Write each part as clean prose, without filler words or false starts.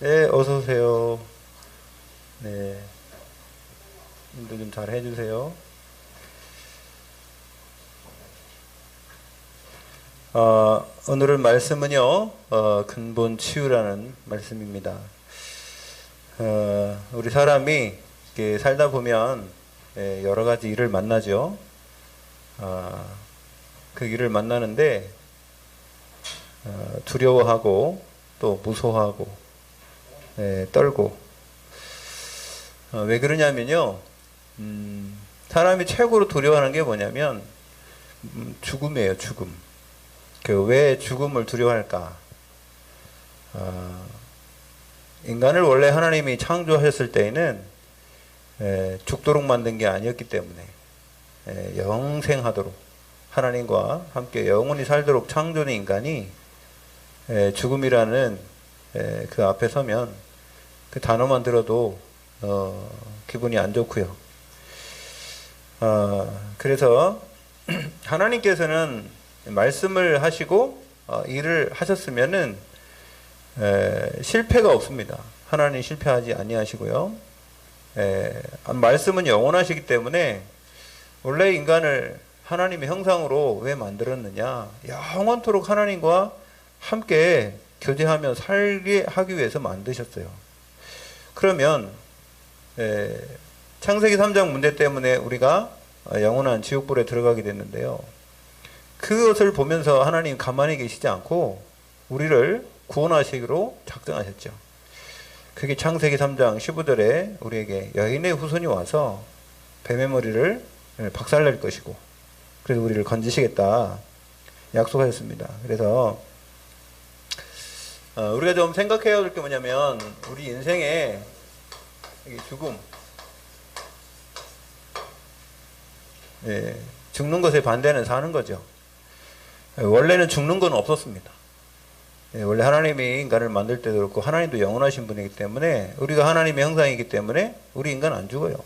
네, 어서 오세요. 네, 인도 좀 잘 해주세요. 오늘은 말씀은요, 근본 치유라는 말씀입니다. 우리 사람이 이렇게 살다 보면 여러 가지 일을 만나죠. 그 일을 만나는데 두려워하고 또 무서워하고 떨고 왜 그러냐면요. 사람이 최고로 두려워하는 게 뭐냐면 죽음이에요. 죽음. 왜 죽음을 두려워할까? 인간을 원래 하나님이 창조하셨을 때에는 죽도록 만든 게 아니었기 때문에 영생하도록 하나님과 함께 영원히 살도록 창조된 인간이 죽음이라는 그 앞에 서면 그 단어만 들어도 기분이 안 좋고요. 그래서 하나님께서는 말씀을 하시고 일을 하셨으면은 실패가 없습니다. 하나님 실패하지 아니하시고요. 말씀은 영원하시기 때문에 원래 인간을 하나님의 형상으로 왜 만들었느냐? 영원토록 하나님과 함께 교제하며 살게 하기 위해서 만드셨어요. 그러면 창세기 3장 문제 때문에 우리가 영원한 지옥불에 들어가게 됐는데요. 그것을 보면서 하나님 가만히 계시지 않고 우리를 구원하시기로 작정하셨죠. 그게 창세기 3장 15절에 우리에게 여인의 후손이 와서 뱀의 머리를 박살낼 것이고 그래서 우리를 건지시겠다 약속하셨습니다. 그래서 우리가 좀 생각해야 될 게 뭐냐면 우리 인생에 죽음, 죽는 것의 반대는 사는 거죠. 원래는 죽는 건 없었습니다. 원래 하나님이 인간을 만들 때도 그렇고 하나님도 영원하신 분이기 때문에 우리가 하나님의 형상이기 때문에 우리 인간은 안 죽어요.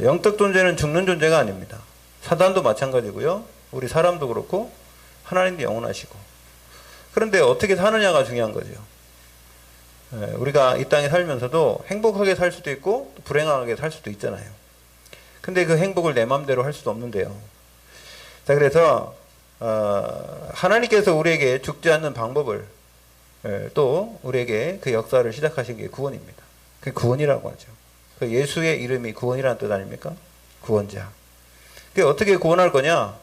영적 존재는 죽는 존재가 아닙니다. 사단도 마찬가지고요. 우리 사람도 그렇고 하나님도 영원하시고. 그런데 어떻게 사느냐가 중요한 거죠. 우리가 이 땅에 살면서도 행복하게 살 수도 있고 불행하게 살 수도 있잖아요. 근데 그 행복을 내 마음대로 할 수도 없는데요. 자, 그래서 하나님께서 우리에게 죽지 않는 방법을 또 우리에게 그 역사를 시작하신 게 구원입니다. 그 구원이라고 하죠. 그 예수의 이름이 구원이라는 뜻 아닙니까? 구원자. 그 어떻게 구원할 거냐?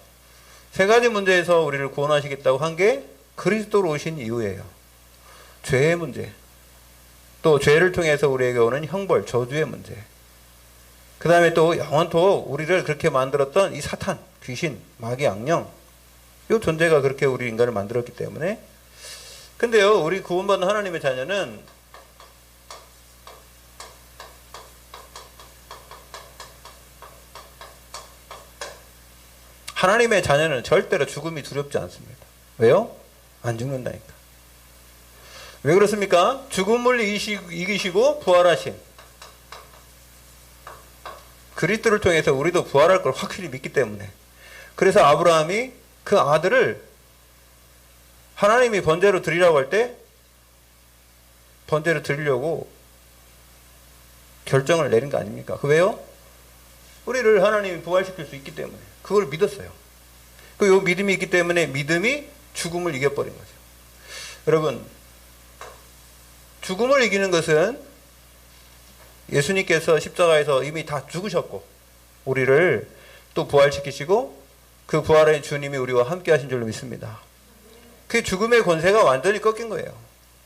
세 가지 문제에서 우리를 구원하시겠다고 한 게 그리스도로 오신 이유예요. 죄의 문제, 또 죄를 통해서 우리에게 오는 형벌, 저주의 문제. 그 다음에 또 영원토록 우리를 그렇게 만들었던 이 사탄, 귀신, 마귀, 악령, 이 존재가 그렇게 우리 인간을 만들었기 때문에. 근데요, 우리 구원받은 하나님의 자녀는 하나님의 자녀는 절대로 죽음이 두렵지 않습니다. 왜요? 안 죽는다니까. 왜 그렇습니까? 죽음을 이기시고 부활하신 그리스도를 통해서 우리도 부활할 걸 확실히 믿기 때문에. 그래서 아브라함이 그 아들을 하나님이 번제로 드리라고 할 때 번제로 드리려고 결정을 내린 거 아닙니까? 그 왜요? 우리를 하나님이 부활시킬 수 있기 때문에 그걸 믿었어요. 그 요 믿음이 있기 때문에 믿음이 죽음을 이겨버린 거죠. 여러분, 죽음을 이기는 것은 예수님께서 십자가에서 이미 다 죽으셨고 우리를 또 부활시키시고 그 부활의 주님이 우리와 함께 하신 줄로 믿습니다. 그 죽음의 권세가 완전히 꺾인 거예요.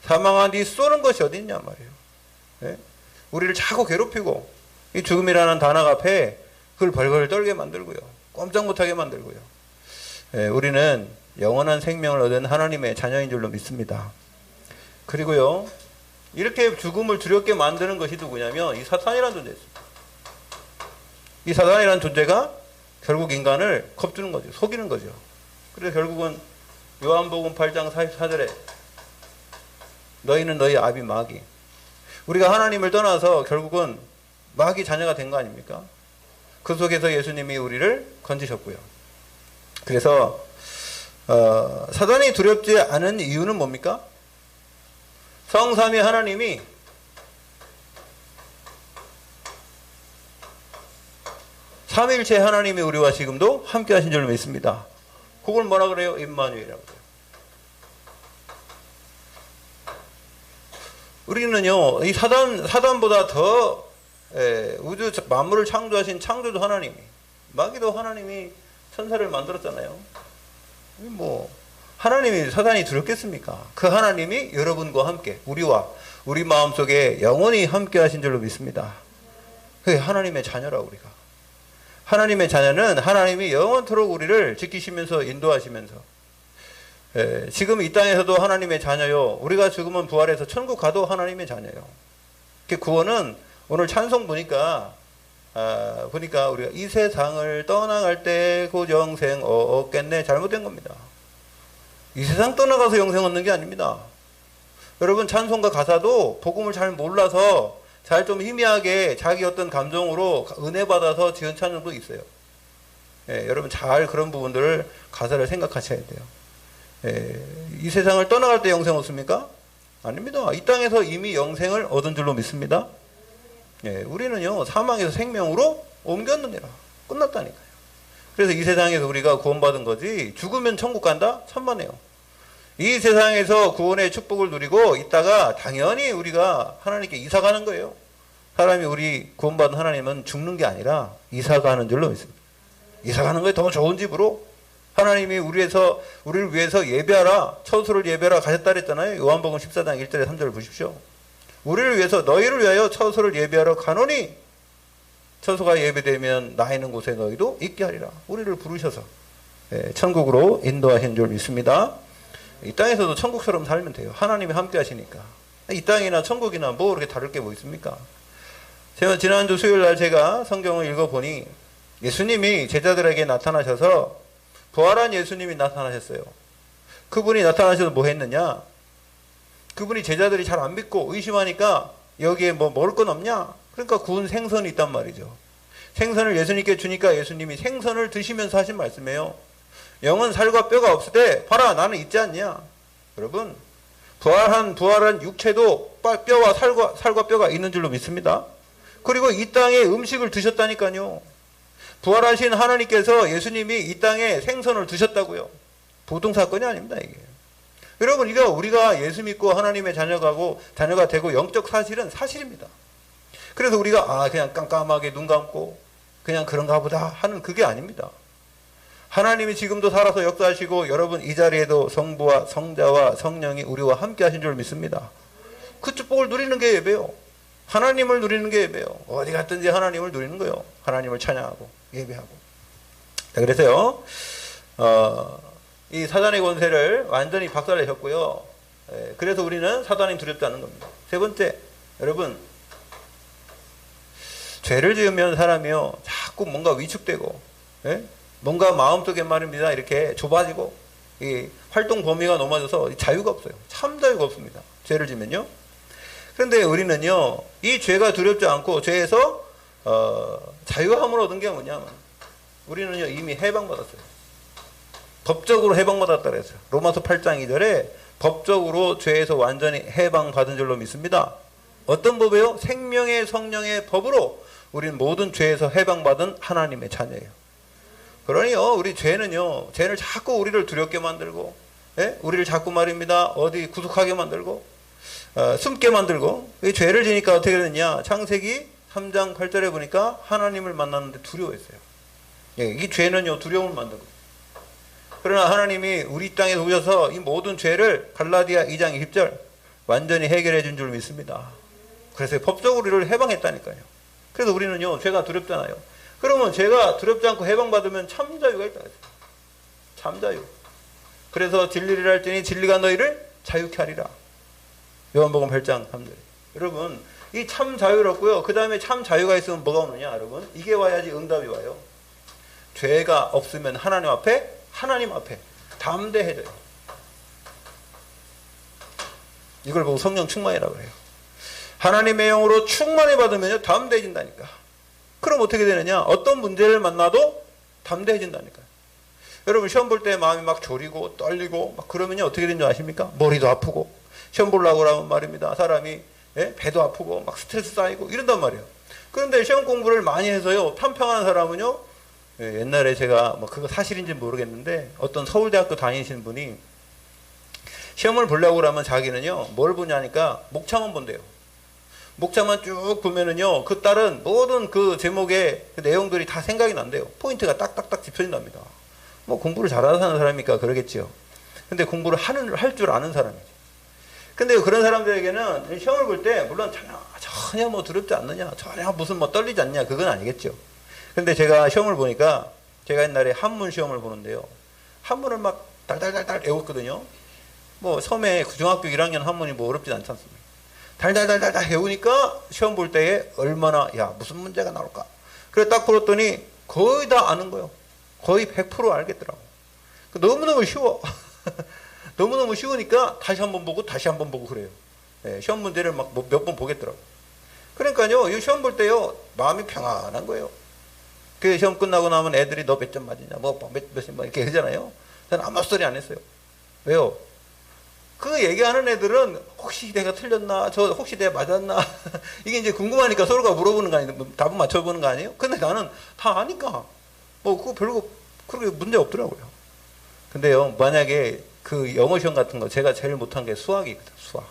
사망한 뒤 쏘는 것이 어디 있냐 말이에요. 네? 우리를 자꾸 괴롭히고 이 죽음이라는 단어 앞에 그걸 벌벌 떨게 만들고요. 꼼짝 못하게 만들고요. 우리는 영원한 생명을 얻은 하나님의 자녀인 줄로 믿습니다. 그리고요, 이렇게 죽음을 두렵게 만드는 것이 누구냐면 이 사탄이라는 존재였습니다. 이 사탄이라는 존재가 결국 인간을 겁주는 거죠. 속이는 거죠. 그래서 결국은 요한복음 8장 44절에 너희는 너희 아비 마귀. 우리가 하나님을 떠나서 결국은 마귀 자녀가 된 거 아닙니까? 그 속에서 예수님이 우리를 건지셨고요. 그래서 사단이 두렵지 않은 이유는 뭡니까? 성삼위 하나님이 삼일체 하나님이 우리와 지금도 함께 하신 줄로 믿습니다. 그걸 뭐라 그래요? 임마누엘이라고 그래요. 우리는요, 이 사단보다 더 우주 만물을 창조하신 창조주 하나님이, 마귀도 하나님이 천사를 만들었잖아요. 뭐 하나님이 사단이 두렵겠습니까? 그 하나님이 여러분과 함께 우리와 우리 마음속에 영원히 함께 하신 줄로 믿습니다. 그게 하나님의 자녀라. 우리가 하나님의 자녀는 하나님이 영원토록 우리를 지키시면서 인도하시면서, 지금 이 땅에서도 하나님의 자녀요, 우리가 죽으면 부활해서 천국 가도 하나님의 자녀요. 그 구원은 오늘 찬송 보니까 우리가 이 세상을 떠나갈 때 곧 영생 얻겠네, 잘못된 겁니다. 이 세상 떠나가서 영생 얻는 게 아닙니다. 여러분, 찬송가 가사도 복음을 잘 몰라서 잘 좀 희미하게 자기 어떤 감정으로 은혜 받아서 지은 찬송도 있어요. 여러분 잘 그런 부분들을 가사를 생각하셔야 돼요. 이 세상을 떠나갈 때 영생 얻습니까? 아닙니다. 이 땅에서 이미 영생을 얻은 줄로 믿습니다. 우리는요, 사망에서 생명으로 옮겼느니라. 끝났다니까요. 그래서 이 세상에서 우리가 구원받은 거지, 죽으면 천국 간다? 천만에요. 이 세상에서 구원의 축복을 누리고 있다가 당연히 우리가 하나님께 이사가는 거예요. 사람이 우리 구원받은 하나님은 죽는 게 아니라 이사가는 줄로 믿습니다. 이사가는 거에 더 좋은 집으로 하나님이 우리를 위해서 예배하라, 처소를 예배하라 가셨다 그랬잖아요. 요한복음 14장 1절에 3절을 보십시오. 우리를 위해서, 너희를 위하여 처소를 예배하러 가노니 처소가 예배되면 나 있는 곳에 너희도 있게 하리라. 우리를 부르셔서 천국으로 인도하신 줄 믿습니다. 이 땅에서도 천국처럼 살면 돼요. 하나님이 함께 하시니까. 이 땅이나 천국이나 뭐 그렇게 다를 게 뭐 있습니까? 제가 지난주 수요일 날 제가 성경을 읽어보니 예수님이 제자들에게 나타나셔서, 부활한 예수님이 나타나셨어요. 그분이 나타나셔서 뭐 했느냐? 그분이 제자들이 잘 안 믿고 의심하니까 여기에 뭐 먹을 건 없냐? 그러니까 구운 생선이 있단 말이죠. 생선을 예수님께 주니까 예수님이 생선을 드시면서 하신 말씀이에요. 영은 살과 뼈가 없을 때 봐라, 나는 있지 않냐? 여러분, 부활한 육체도 뼈와 살과 뼈가 있는 줄로 믿습니다. 그리고 이 땅에 음식을 드셨다니까요. 부활하신 하나님께서 예수님이 이 땅에 생선을 드셨다고요. 보통 사건이 아닙니다, 이게. 여러분, 이거 우리가 예수 믿고 하나님의 자녀가 되고 영적 사실은 사실입니다. 그래서 우리가 그냥 깜깜하게 눈 감고 그냥 그런가 보다 하는 그게 아닙니다. 하나님이 지금도 살아서 역사하시고 여러분 이 자리에도 성부와 성자와 성령이 우리와 함께 하신 줄 믿습니다. 그 축복을 누리는 게 예배요. 하나님을 누리는 게 예배요. 어디 갔든지 하나님을 누리는 거예요. 하나님을 찬양하고 예배하고. 자, 그래서요, 이 사단의 권세를 완전히 박살내셨고요. 그래서 우리는 사단이 두렵지 않은 겁니다. 세 번째, 여러분, 죄를 지으면 사람이요, 자꾸 뭔가 위축되고, 뭔가 마음속에 말입니다, 이렇게 좁아지고, 이 활동 범위가 높아져서 자유가 없어요. 참 자유가 없습니다. 죄를 지면요. 그런데 우리는요, 이 죄가 두렵지 않고 죄에서 자유함을 얻은 게 뭐냐면, 우리는요, 이미 해방받았어요. 법적으로 해방받았다 그랬어요. 로마서 8장 2절에 법적으로 죄에서 완전히 해방받은 줄로 믿습니다. 어떤 법이에요? 생명의 성령의 법으로 우리는 모든 죄에서 해방받은 하나님의 자녀예요. 그러니요, 우리 죄는요, 죄는 자꾸 우리를 두렵게 만들고, 우리를 자꾸 말입니다, 어디 구속하게 만들고, 숨게 만들고, 이 죄를 지니까 어떻게 되느냐? 창세기 3장 8절에 보니까 하나님을 만났는데 두려워했어요. 이 죄는요, 두려움을 만들고. 그러나 하나님이 우리 땅에 오셔서 이 모든 죄를 갈라디아 2장 20절 완전히 해결해 준 줄 믿습니다. 그래서 법적으로 우리를 해방했다니까요. 그래서 우리는요, 죄가 두렵잖아요. 그러면 죄가 두렵지 않고 해방받으면 참 자유가 있다. 참 자유. 그래서 진리를 할지니 진리가 너희를 자유케 하리라. 요한복음 8장 3절. 여러분, 이 참 자유롭고요. 그 다음에 참 자유가 있으면 뭐가 오느냐, 여러분? 이게 와야지 응답이 와요. 죄가 없으면 하나님 앞에 담대해져요. 이걸 보고 성령 충만이라고 그래요. 하나님의 영으로 충만히 받으면 담대해진다니까. 그럼 어떻게 되느냐? 어떤 문제를 만나도 담대해진다니까요. 여러분, 시험 볼 때 마음이 막 졸이고 떨리고 막 그러면요, 어떻게 되는 줄 아십니까? 머리도 아프고 시험 보려고 하면 말입니다. 사람이 배도 아프고 막 스트레스 쌓이고 이런단 말이에요. 그런데 시험 공부를 많이 해서요, 편평한 사람은요, 옛날에 제가 뭐 그거 사실인지 모르겠는데 어떤 서울대학교 다니시는 분이 시험을 보려고 그러면 자기는요, 뭘 보냐니까 목차만 본대요. 목차만 쭉 보면은요, 그 딸은 모든 그 제목의 그 내용들이 다 생각이 난대요. 포인트가 딱딱딱 짚혀진답니다. 뭐 공부를 잘하는 사람이니까 그러겠죠. 근데 공부를 할 줄 아는 사람이죠. 근데 그런 사람들에게는 시험을 볼 때 물론 전혀 뭐 두렵지 않느냐, 전혀 무슨 뭐 떨리지 않냐, 그건 아니겠죠. 근데 제가 시험을 보니까 제가 옛날에 한문 시험을 보는데요, 한문을 막 달달달달 외웠거든요. 뭐 처음에 중학교 1학년 한문이 뭐 어렵진 않지 않습니까? 달달달달달 외우니까 시험 볼 때에 얼마나, 야, 무슨 문제가 나올까? 그래 딱 풀었더니 거의 다 아는 거예요. 거의 100% 알겠더라고. 너무너무 쉬워. 너무너무 쉬우니까 다시 한번 보고 다시 한번 보고 그래요. 시험 문제를 막 몇 번 보겠더라고. 그러니까요, 이 시험 볼 때요, 마음이 평안한 거예요. 그 시험 끝나고 나면 애들이 너 몇 점 맞았냐, 몇점 이렇게 하잖아요. 저는 아무 소리 안 했어요. 왜요? 그 얘기하는 애들은 혹시 내가 틀렸나, 저 혹시 내가 맞았나, 이게 이제 궁금하니까 서로가 물어보는 거 아니에요? 답은 맞춰보는 거 아니에요? 근데 나는 다 아니까 뭐 그거 별거 그렇게 문제 없더라고요. 근데요, 만약에 그 영어 시험 같은 거 제가 제일 못한 게 수학이거든. 수학.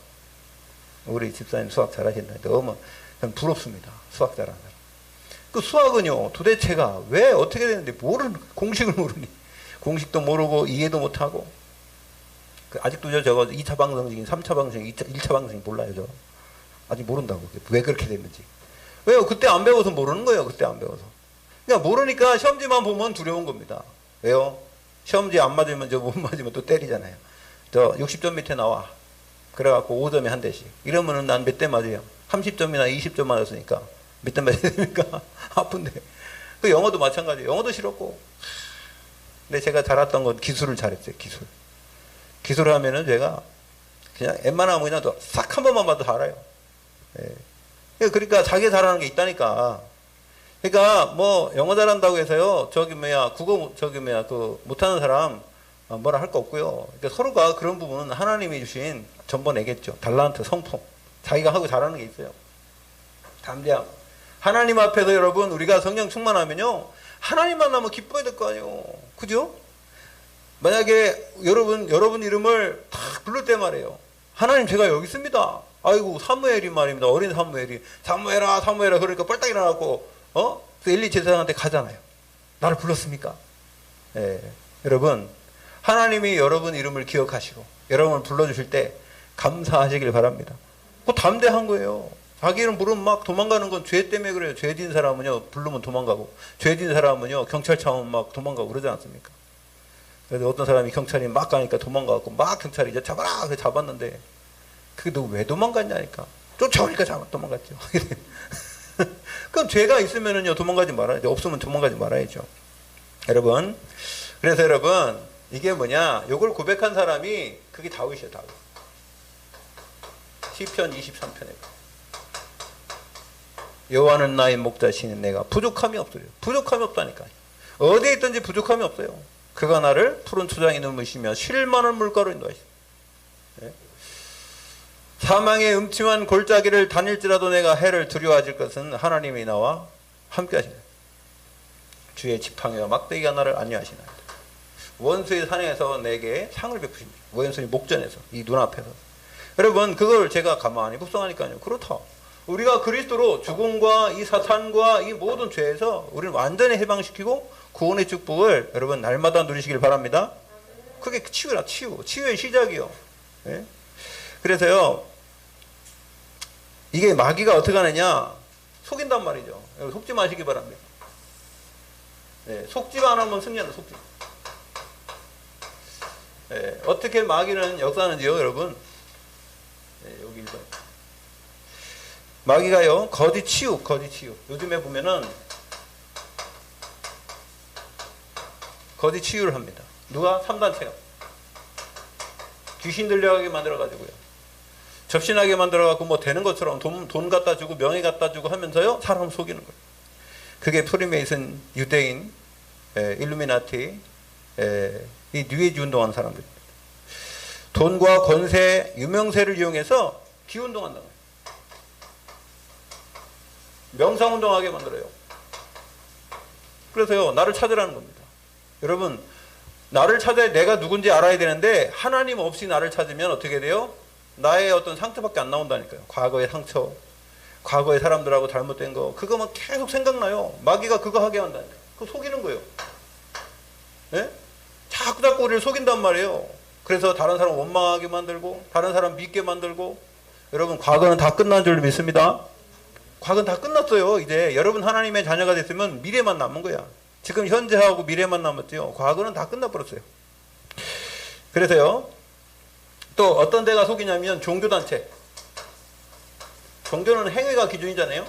우리 집사님 수학 잘하신다. 너무 부럽습니다. 수학 잘하는 사람. 그 수학은요, 도대체가 왜 어떻게 되는데 모르는, 공식을 모르니, 공식도 모르고 이해도 못하고. 아직도 저거 2차 방정식, 3차 방정식, 1차 방정식 몰라요. 저 아직 모른다고. 왜 그렇게 됐는지. 왜요? 그때 안 배워서 모르는 거예요. 그때 안 배워서. 그냥 모르니까 시험지만 보면 두려운 겁니다. 왜요? 시험지 안 맞으면, 저 못 맞으면 또 때리잖아요. 저 60점 밑에 나와. 그래갖고 5점에 한 대씩. 이러면은 난 몇 대 맞아요? 30점이나 20점 맞았으니까 몇 대 맞아야 됩니까? 아픈데. 그 영어도 마찬가지예요. 영어도 싫었고. 근데 제가 잘했던 건 기술을 잘했어요. 기술을 하면은 제가 그냥 웬만하면 그냥 싹 한 번만 봐도 알아요. 그러니까 자기 잘하는 게 있다니까. 그러니까 뭐 영어 잘한다고 해서요, 국어 그 못하는 사람 뭐라 할 거 없고요. 그러니까 서로가 그런 부분은 하나님이 주신 전보내겠죠. 달란트, 성품, 자기가 하고 잘하는 게 있어요. 담대함. 하나님 앞에서 여러분, 우리가 성령 충만하면요, 하나님 만나면 기뻐야 될 거 아니에요. 그죠? 만약에 여러분 이름을 딱 부를 때 말이에요, 하나님 제가 여기 있습니다. 아이고 사무엘이 말입니다. 어린 사무엘이 사무엘아 그러니까 뻘딱 일어나고 엘리 제사장한테 가잖아요. 나를 불렀습니까? 여러분, 하나님이 여러분 이름을 기억하시고 여러분을 불러주실 때 감사하시길 바랍니다. 그 담대한 거예요. 자기 이름 부르면 막 도망가는 건 죄 때문에 그래요. 죄 진 사람은요, 부르면 도망가고, 죄 진 사람은요, 경찰차 오면 막 도망가고 그러지 않습니까? 그래서 어떤 사람이 경찰이 막 가니까 도망가고, 막 경찰이 이제 잡아라! 그래 잡았는데, 그게 너 왜 도망갔냐니까. 쫓아오니까 도망갔죠. 그럼 죄가 있으면은요, 도망가지 말아야죠. 없으면 도망가지 말아야죠. 여러분, 그래서 여러분, 이게 뭐냐, 요걸 고백한 사람이, 그게 다윗이에요, 다윗. 시편 23편에. 여호와는 나의 목자시니 내가 부족함이 없어요. 부족함이 없다니까요. 어디에 있든지 부족함이 없어요. 그가 나를 푸른 초장에 num으시며 쉴 만한 물가로 인도하시오. 사망의 음침한 골짜기를 다닐지라도 내가 해를 두려워하질 것은 하나님이 나와 함께 하시네. 주의 지팡이와 막대기가 나를 안위하시나이다. 원수의 산에서 내게 상을 베푸십니다. 원수의 목전에서, 이 눈앞에서. 여러분, 그걸 제가 가만히 묵상하니까요, 그렇다. 우리가 그리스도로 죽음과 이 사탄과 이 모든 죄에서 우리를 완전히 해방시키고 구원의 축복을 여러분 날마다 누리시길 바랍니다. 그게 치유라, 치유의 시작이요. 예? 그래서요, 이게 마귀가 어떻게 하느냐, 속인단 말이죠. 속지 마시기 바랍니다. 예, 속지가 안 하면 승리한다, 속지. 예, 어떻게 마귀는 역사하는지요, 여러분? 예, 여기 읽어요. 마귀가요, 거짓 치유. 요즘에 보면은 거짓 치유를 합니다. 누가? 3단체가. 귀신 들려가게 만들어가지고요. 접신하게 만들어가지고 뭐 되는 것처럼 돈 갖다 주고 명예 갖다 주고 하면서요, 사람 속이는 거예요. 그게 프리메이슨, 유대인, 일루미나티, 이 뉴에이지 운동하는 사람들. 돈과 권세, 유명세를 이용해서 기운동한다는 거예요. 명상운동하게 만들어요. 그래서요, 나를 찾으라는 겁니다. 여러분, 나를 찾아야 내가 누군지 알아야 되는데 하나님 없이 나를 찾으면 어떻게 돼요? 나의 어떤 상처밖에 안 나온다니까요. 과거의 상처, 과거의 사람들하고 잘못된 거, 그거만 계속 생각나요. 마귀가 그거 하게 한다니까요. 그거 속이는 거예요. 네? 자꾸 우리를 속인단 말이에요. 그래서 다른 사람 원망하게 만들고 다른 사람 믿게 만들고. 여러분, 과거는 다 끝난 줄 믿습니다. 과거는 다 끝났어요. 이제 여러분 하나님의 자녀가 됐으면 미래만 남은 거야. 지금 현재하고 미래만 남았죠. 과거는 다 끝나버렸어요. 그래서요, 또 어떤 데가 속이냐면 종교단체. 종교는 행위가 기준이잖아요.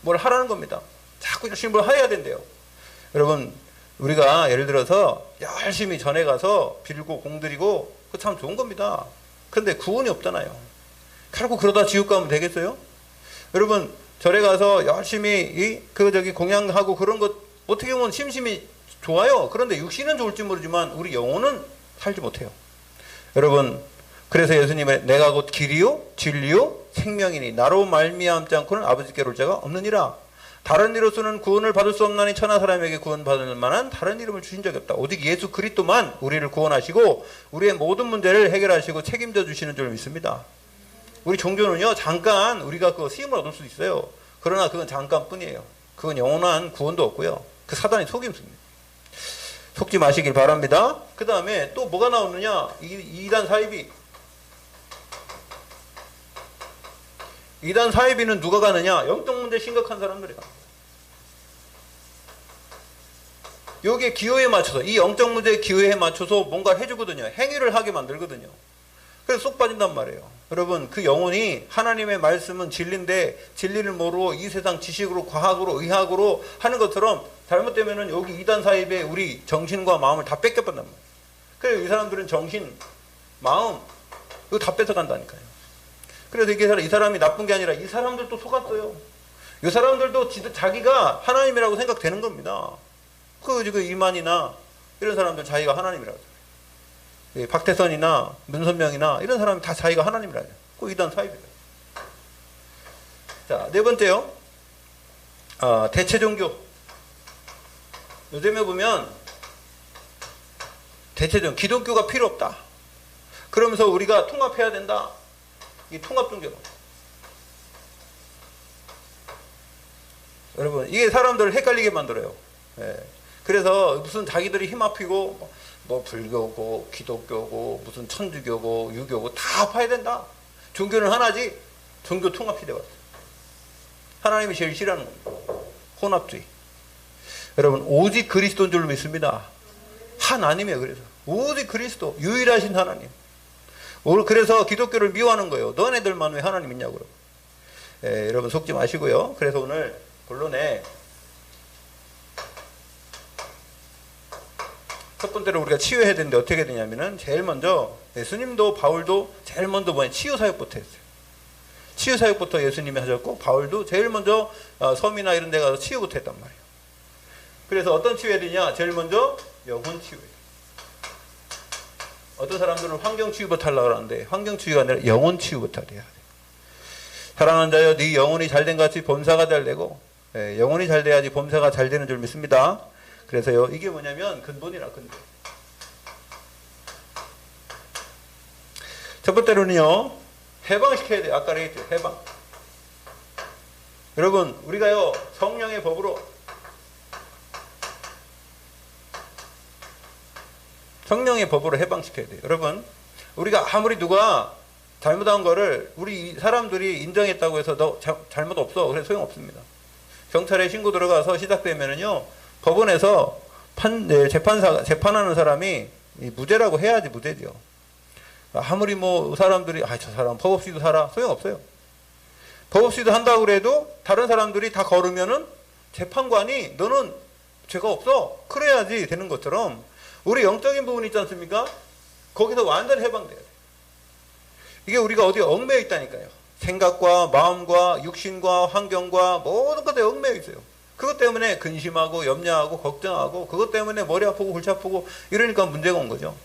뭘 하라는 겁니다. 자꾸 열심히 뭘 해야 된대요. 여러분, 우리가 예를 들어서 열심히 전에 가서 빌고 공드리고 그거 참 좋은 겁니다. 그런데 구원이 없잖아요. 결국 그러다 지옥 가면 되겠어요? 여러분, 절에 가서 열심히 공양하고 그런 것 어떻게 보면 심심이 좋아요. 그런데 육신은 좋을지 모르지만 우리 영혼은 살지 못해요. 여러분, 그래서 예수님의 내가 곧 길이요 진리요 생명이니 나로 말미암지 않고는 아버지께로 올 자가 없느니라. 다른 이로서는 구원을 받을 수 없나니 천하 사람에게 구원받을 만한 다른 이름을 주신 적이 없다. 오직 예수 그리스도만 우리를 구원하시고 우리의 모든 문제를 해결하시고 책임져 주시는 줄 믿습니다. 우리 종교는요, 잠깐 우리가 그 쓰임을 얻을 수 있어요. 그러나 그건 잠깐뿐이에요. 그건 영원한 구원도 없고요. 그 사단이 속임수입니다. 속지 마시길 바랍니다. 그 다음에 또 뭐가 나오느냐? 이단 사이비. 이단 사이비는 누가 가느냐? 영적 문제 심각한 사람들이 가. 여기에 기호에 맞춰서, 이 영적 문제의 기호에 맞춰서 뭔가 해주거든요. 행위를 하게 만들거든요. 그래서 쏙 빠진단 말이에요. 여러분, 그 영혼이 하나님의 말씀은 진리인데 진리를 모르고 이 세상 지식으로 과학으로 의학으로 하는 것처럼 잘못되면은 여기 이단 사입에 우리 정신과 마음을 다 뺏겨버린단 말이에요. 그래서 이 사람들은 정신, 마음 이거 다 뺏어간다니까요. 그래서 이 사람이 나쁜 게 아니라 이 사람들도 속았어요. 이 사람들도 자기가 하나님이라고 생각되는 겁니다. 그 이만이나 이런 사람들 자기가 하나님이라고. 박태선이나 문선명이나 이런 사람이 다 자기가 하나님이라죠. 그 이단 사입이에요. 자, 네 번째요. 대체 종교. 요즘에 보면 대체 종교, 기독교가 필요 없다. 그러면서 우리가 통합해야 된다. 이 통합 종교로. 여러분, 이게 사람들을 헷갈리게 만들어요. 예. 그래서 무슨 자기들이 힘 앞이고 뭐 불교고 기독교고 무슨 천주교고 유교고 다 합해야 된다. 종교는 하나지. 종교 통합 시대가 왔어요. 하나님이 제일 싫어하는 겁니다. 혼합주의. 여러분, 오직 그리스도인 줄 믿습니다. 하나님이에요. 그래서 오직 그리스도, 유일하신 하나님. 그래서 기독교를 미워하는 거예요. 너네들만 왜 하나님 있냐고. 예, 여러분 속지 마시고요. 그래서 오늘 본론에 첫 번째로 우리가 치유해야 되는데 어떻게 되냐면은 제일 먼저 예수님도 바울도 제일 먼저 치유사역부터 했어요. 치유사역부터 예수님이 하셨고 바울도 제일 먼저 섬이나 이런 데 가서 치유부터 했단 말이에요. 그래서 어떤 치유해야 되냐? 제일 먼저 영혼 치유예요. 어떤 사람들은 환경 치유부터 하려고 하는데 환경 치유가 아니라 영혼 치유부터 해야 돼요. 사랑하는 자여, 네 영혼이 잘된 같이 범사가 잘 되고, 영혼이 잘 돼야지 범사가 잘 되는 줄 믿습니다. 그래서요, 이게 뭐냐면 근본이라, 근본. 첫 번째로는요, 해방시켜야 돼요. 아까 얘기했죠, 해방. 여러분, 우리가요, 성령의 법으로 해방시켜야 돼요. 여러분, 우리가 아무리 누가 잘못한 거를 우리 사람들이 인정했다고 해서 너 잘못 없어. 그래서 소용없습니다. 경찰에 신고 들어가서 시작되면은요, 법원에서 재판하는 사람이 무죄라고 해야지 무죄죠. 아무리 사람들이, 저 사람 법 없이도 살아. 소용없어요. 법 없이도 한다고 그래도 다른 사람들이 다 걸으면은 재판관이 너는 죄가 없어. 그래야지 되는 것처럼 우리 영적인 부분 있지 않습니까? 거기서 완전히 해방돼야 돼. 이게 우리가 어디에 얽매여 있다니까요. 생각과 마음과 육신과 환경과 모든 것에 얽매여 있어요. 그것 때문에 근심하고 염려하고 걱정하고 그것 때문에 머리 아프고 골치 아프고 이러니까 문제가 온 거죠.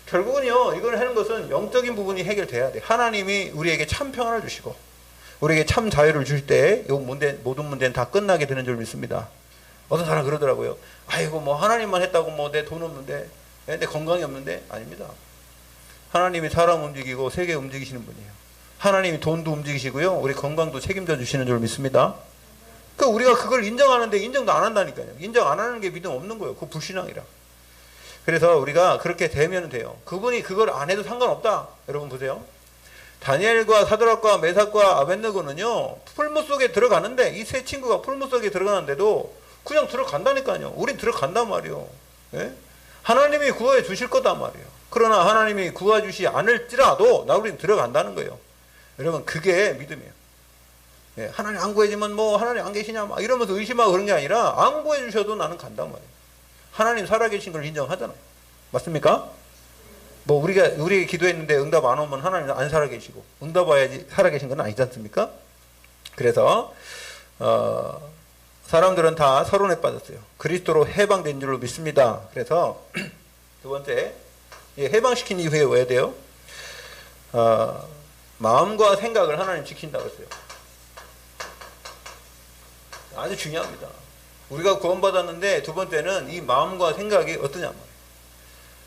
결국은요, 이걸 하는 것은 영적인 부분이 해결돼야 돼. 하나님이 우리에게 참 평안을 주시고, 우리에게 참 자유를 주실 때, 이 모든 문제는 다 끝나게 되는 줄 믿습니다. 어떤 사람 그러더라고요. 아이고, 뭐, 하나님만 했다고 뭐, 내 돈 없는데, 내 건강이 없는데? 아닙니다. 하나님이 사람 움직이고, 세계 움직이시는 분이에요. 하나님이 돈도 움직이시고요, 우리 건강도 책임져 주시는 줄 믿습니다. 그 우리가 그걸 인정하는데, 인정도 안 한다니까요. 인정 안 하는 게 믿음 없는 거예요. 그거 불신앙이라. 그래서 우리가 그렇게 되면 돼요. 그분이 그걸 안 해도 상관없다. 여러분 보세요. 다니엘과 사드락과 메삭과 아벳느고는요, 풀무 속에 들어가는데, 이 세 친구가 풀무 속에 들어가는데도 그냥 들어간다니까요. 우린 들어간단 말이에요. 예? 하나님이 구해 주실 거단 말이에요. 그러나 하나님이 구해 주시지 않을지라도 우린 들어간다는 거예요. 여러분, 그게 믿음이에요. 예, 하나님 안 구해지면 뭐 하나님 안 계시냐 막 이러면서 의심하고 그런 게 아니라, 안 구해 주셔도 나는 간단 말이에요. 하나님 살아계신 걸 인정하잖아요. 맞습니까? 뭐 우리가 기도했는데 응답 안 오면 하나님 안 살아계시고, 응답 와야지 살아계신 건 아니지 않습니까? 그래서 사람들은 다 서론에 빠졌어요. 그리스도로 해방된 줄로 믿습니다. 그래서 두 번째, 해방시킨 이후에 왜 해야 돼요? 마음과 생각을 하나님 지킨다고 했어요. 아주 중요합니다. 우리가 구원받았는데 두 번째는 이 마음과 생각이 어떠냐 말이에요.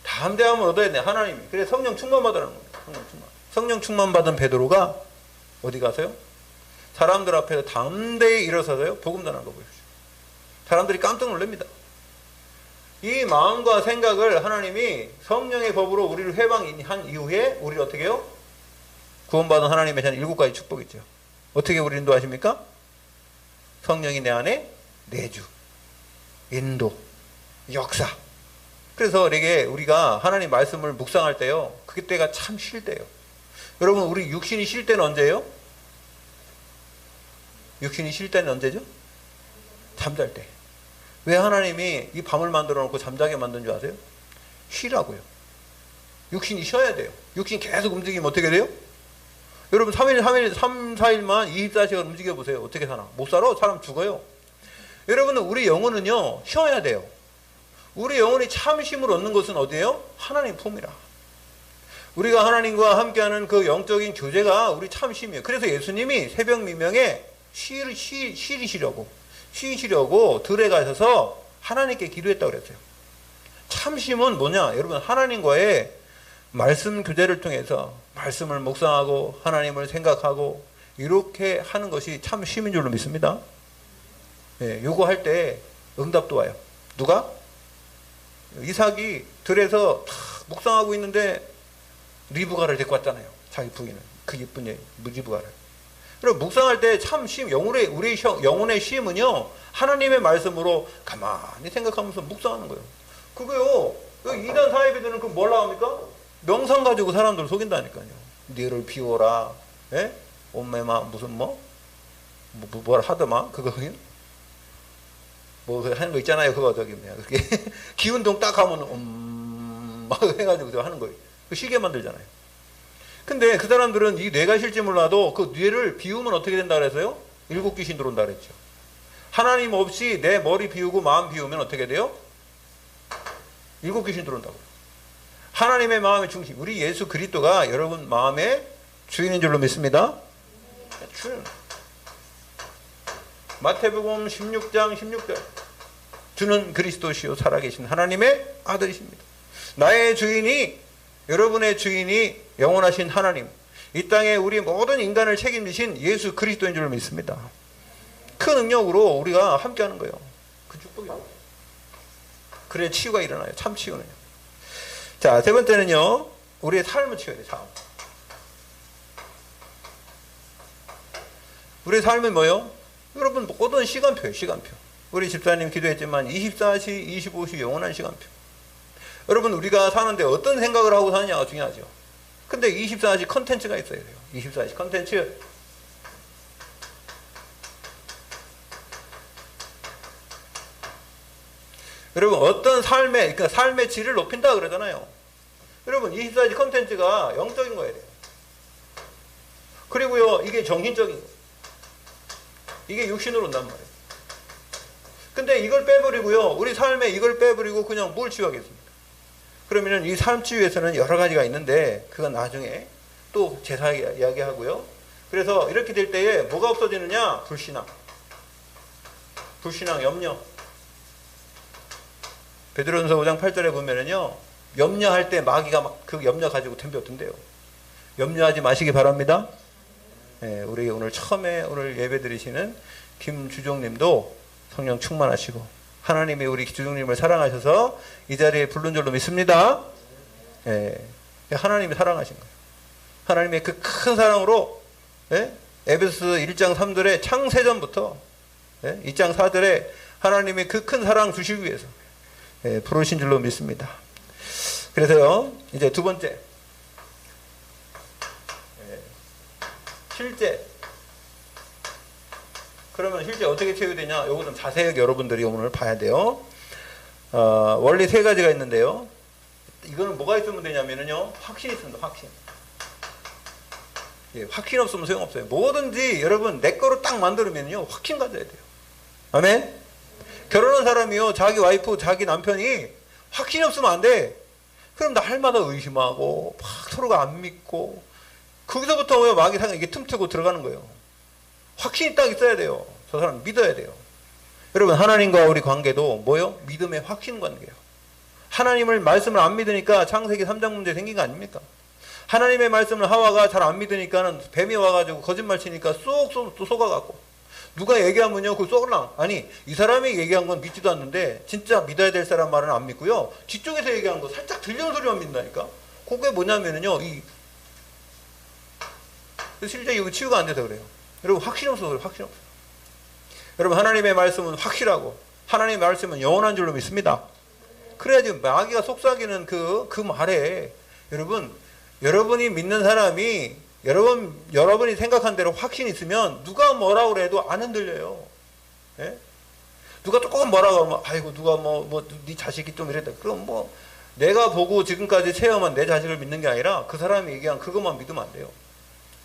담대함을 얻어야 돼, 하나님이. 그래 성령 충만 받으라는 거예요. 성령 충만 받은 베드로가 어디 가서요? 사람들 앞에서 담대히 일어서서요, 복음 전하는 거 보십시오. 사람들이 깜짝 놀랍니다. 이 마음과 생각을 하나님이 성령의 법으로 우리를 회방한 이후에 우리를 어떻게 해요? 구원받은 하나님의 저는 7가지 축복이 있죠. 어떻게 우리 인도하십니까? 성령이 내 안에 내주, 인도, 역사. 그래서 이게 우리가 하나님 말씀을 묵상할 때요, 그때가 참 쉴 때예요. 여러분, 우리 육신이 쉴 때는 언제예요? 육신이 쉴 때는 언제죠? 잠잘 때. 왜 하나님이 이 밤을 만들어 놓고 잠자게 만든 줄 아세요? 쉬라고요. 육신이 쉬어야 돼요. 육신이 계속 움직이면 어떻게 돼요? 여러분 3, 4일만 24시간 움직여 보세요. 어떻게 사나? 못 살아? 사람 죽어요. 여러분은 우리 영혼은요, 쉬어야 돼요. 우리 영혼이 참 쉼을 얻는 것은 어디예요? 하나님 품이라. 우리가 하나님과 함께하는 그 영적인 교제가 우리 참 쉼이에요. 그래서 예수님이 새벽 미명에 쉬시려고 들에 가셔서 하나님께 기도했다고 그랬어요. 참 쉼은 뭐냐? 여러분, 하나님과의 말씀 교제를 통해서 말씀을 묵상하고 하나님을 생각하고 이렇게 하는 것이 참 쉼인 줄로 믿습니다. 예, 요거 할 때 응답도 와요. 누가? 이삭이 들에서 묵상하고 있는데 리브가를 데리고 왔잖아요. 자기 부인은. 그 예쁜 리브가를. 그리고 묵상할 때 참 쉼, 우리 영혼의 쉼은요, 하나님의 말씀으로 가만히 생각하면서 묵상하는 거예요. 그거요, 이단 사이비들은 뭘 나옵니까? 명상 가지고 사람들을 속인다니까요. 너를 비워라, 예? 온매마, 무슨 뭐라 하더만, 그거, 뭐 하는 거 있잖아요. 그거 저기 그렇게 기운동 딱 하면 막 해가지고 하는 거예요. 그 시계 만들잖아요. 근데 그 사람들은 이 뇌가 실지 몰라도 그 뇌를 비우면 어떻게 된다 그래서요? 7 귀신 들어온다 그랬죠. 하나님 없이 내 머리 비우고 마음 비우면 어떻게 돼요? 7 귀신 들어온다고. 하나님의 마음의 중심, 우리 예수 그리스도가 여러분 마음의 주인인 줄로 믿습니다. 주인. 마태복음 16장 16절. 주는 그리스도시요 살아계신 하나님의 아들이십니다. 나의 주인이, 여러분의 주인이 영원하신 하나님, 이 땅에 우리 모든 인간을 책임지신 예수 그리스도인 줄 믿습니다. 그 능력으로 우리가 함께하는 거예요. 그 축복이에요. 그래 치유가 일어나요. 참 치유는요. 자, 세 번째는요, 우리의 삶을 치워야 돼요. 삶. 우리의 삶은 뭐예요? 여러분 모든 시간표예요. 시간표. 우리 집사님 기도했지만 24시 25시 영원한 시간표. 여러분 우리가 사는데 어떤 생각을 하고 사느냐가 중요하죠. 근데 24시 컨텐츠가 있어야 돼요. 24시 컨텐츠. 여러분 어떤 그러니까 삶의 질을 높인다 그러잖아요. 여러분 24시 컨텐츠가 영적인 거야 돼요. 그리고요, 이게 정신적인 거예요. 이게 육신으로 온단 말이에요. 근데 이걸 빼버리고요, 우리 삶에 이걸 빼버리고 그냥 뭘 치유하겠습니까? 그러면은 이 삶 치유에서는 여러 가지가 있는데 그건 나중에 또 제사 이야기하고요. 그래서 이렇게 될 때에 뭐가 없어지느냐? 불신앙, 염려. 베드로전서 5장 8절에 보면은요, 염려할 때 마귀가 막 그 염려 가지고 덤벼든대요. 염려하지 마시기 바랍니다. 예, 우리 오늘 처음에 오늘 예배 드리시는 김주종님도 성령 충만하시고 하나님이 우리 주종님을 사랑하셔서 이 자리에 부른 줄로 믿습니다. 예, 하나님이 사랑하신 거예요. 하나님의 그 큰 사랑으로, 예? 에베소서 1장 3절에 창세전부터, 예? 2장 4절에 하나님의 그 큰 사랑 주시기 위해서, 예, 부르신 줄로 믿습니다. 그래서요, 이제 두 번째, 예, 실제. 그러면 실제 어떻게 채우되냐? 요거 좀 자세하게 여러분들이 오늘 봐야 돼요. 원리 세 가지가 있는데요. 이거는 뭐가 있으면 되냐면요, 확신이 있습니다. 확신. 예, 확신 없으면 소용없어요. 뭐든지 여러분 내 거로 딱 만들면요, 확신 가져야 돼요. 아멘? 결혼한 사람이요, 자기 와이프, 자기 남편이 확신이 없으면 안 돼. 그럼 날마다 의심하고 막 서로가 안 믿고 거기서부터 왜 마귀 상에 이게 틈트고 들어가는 거예요. 확신이 딱 있어야 돼요. 저 사람 믿어야 돼요. 여러분, 하나님과 우리 관계도 뭐요? 믿음의 확신 관계예요. 하나님을 말씀을 안 믿으니까 창세기 3장 문제 생긴 거 아닙니까? 하나님의 말씀을 하와가 잘 안 믿으니까는 뱀이 와가지고 거짓말 치니까 쏙 또 속아갖고, 누가 얘기하면요 그 쏙랑, 아니 이 사람이 얘기한 건 믿지도 않는데 진짜 믿어야 될 사람 말은 안 믿고요, 뒤쪽에서 얘기한 거 살짝 들리는 소리만 믿는다니까. 그게 뭐냐면은요, 실제 이거 치유가 안 돼서 그래요. 여러분, 확신 없어서 그래요. 확신 없어. 여러분, 하나님의 말씀은 확실하고 하나님의 말씀은 영원한 줄로 믿습니다. 그래야지 마귀가 속삭이는 그 말에, 여러분이 믿는 사람이 여러분이 생각한 대로 확신이 있으면 누가 뭐라고 그래도 안 흔들려요. 예? 누가 조금 뭐라고 하면, 아이고 누가 네 자식이 좀 이랬다. 그럼 내가 보고 지금까지 체험한 내 자식을 믿는 게 아니라 그 사람이 얘기한 그것만 믿으면 안 돼요.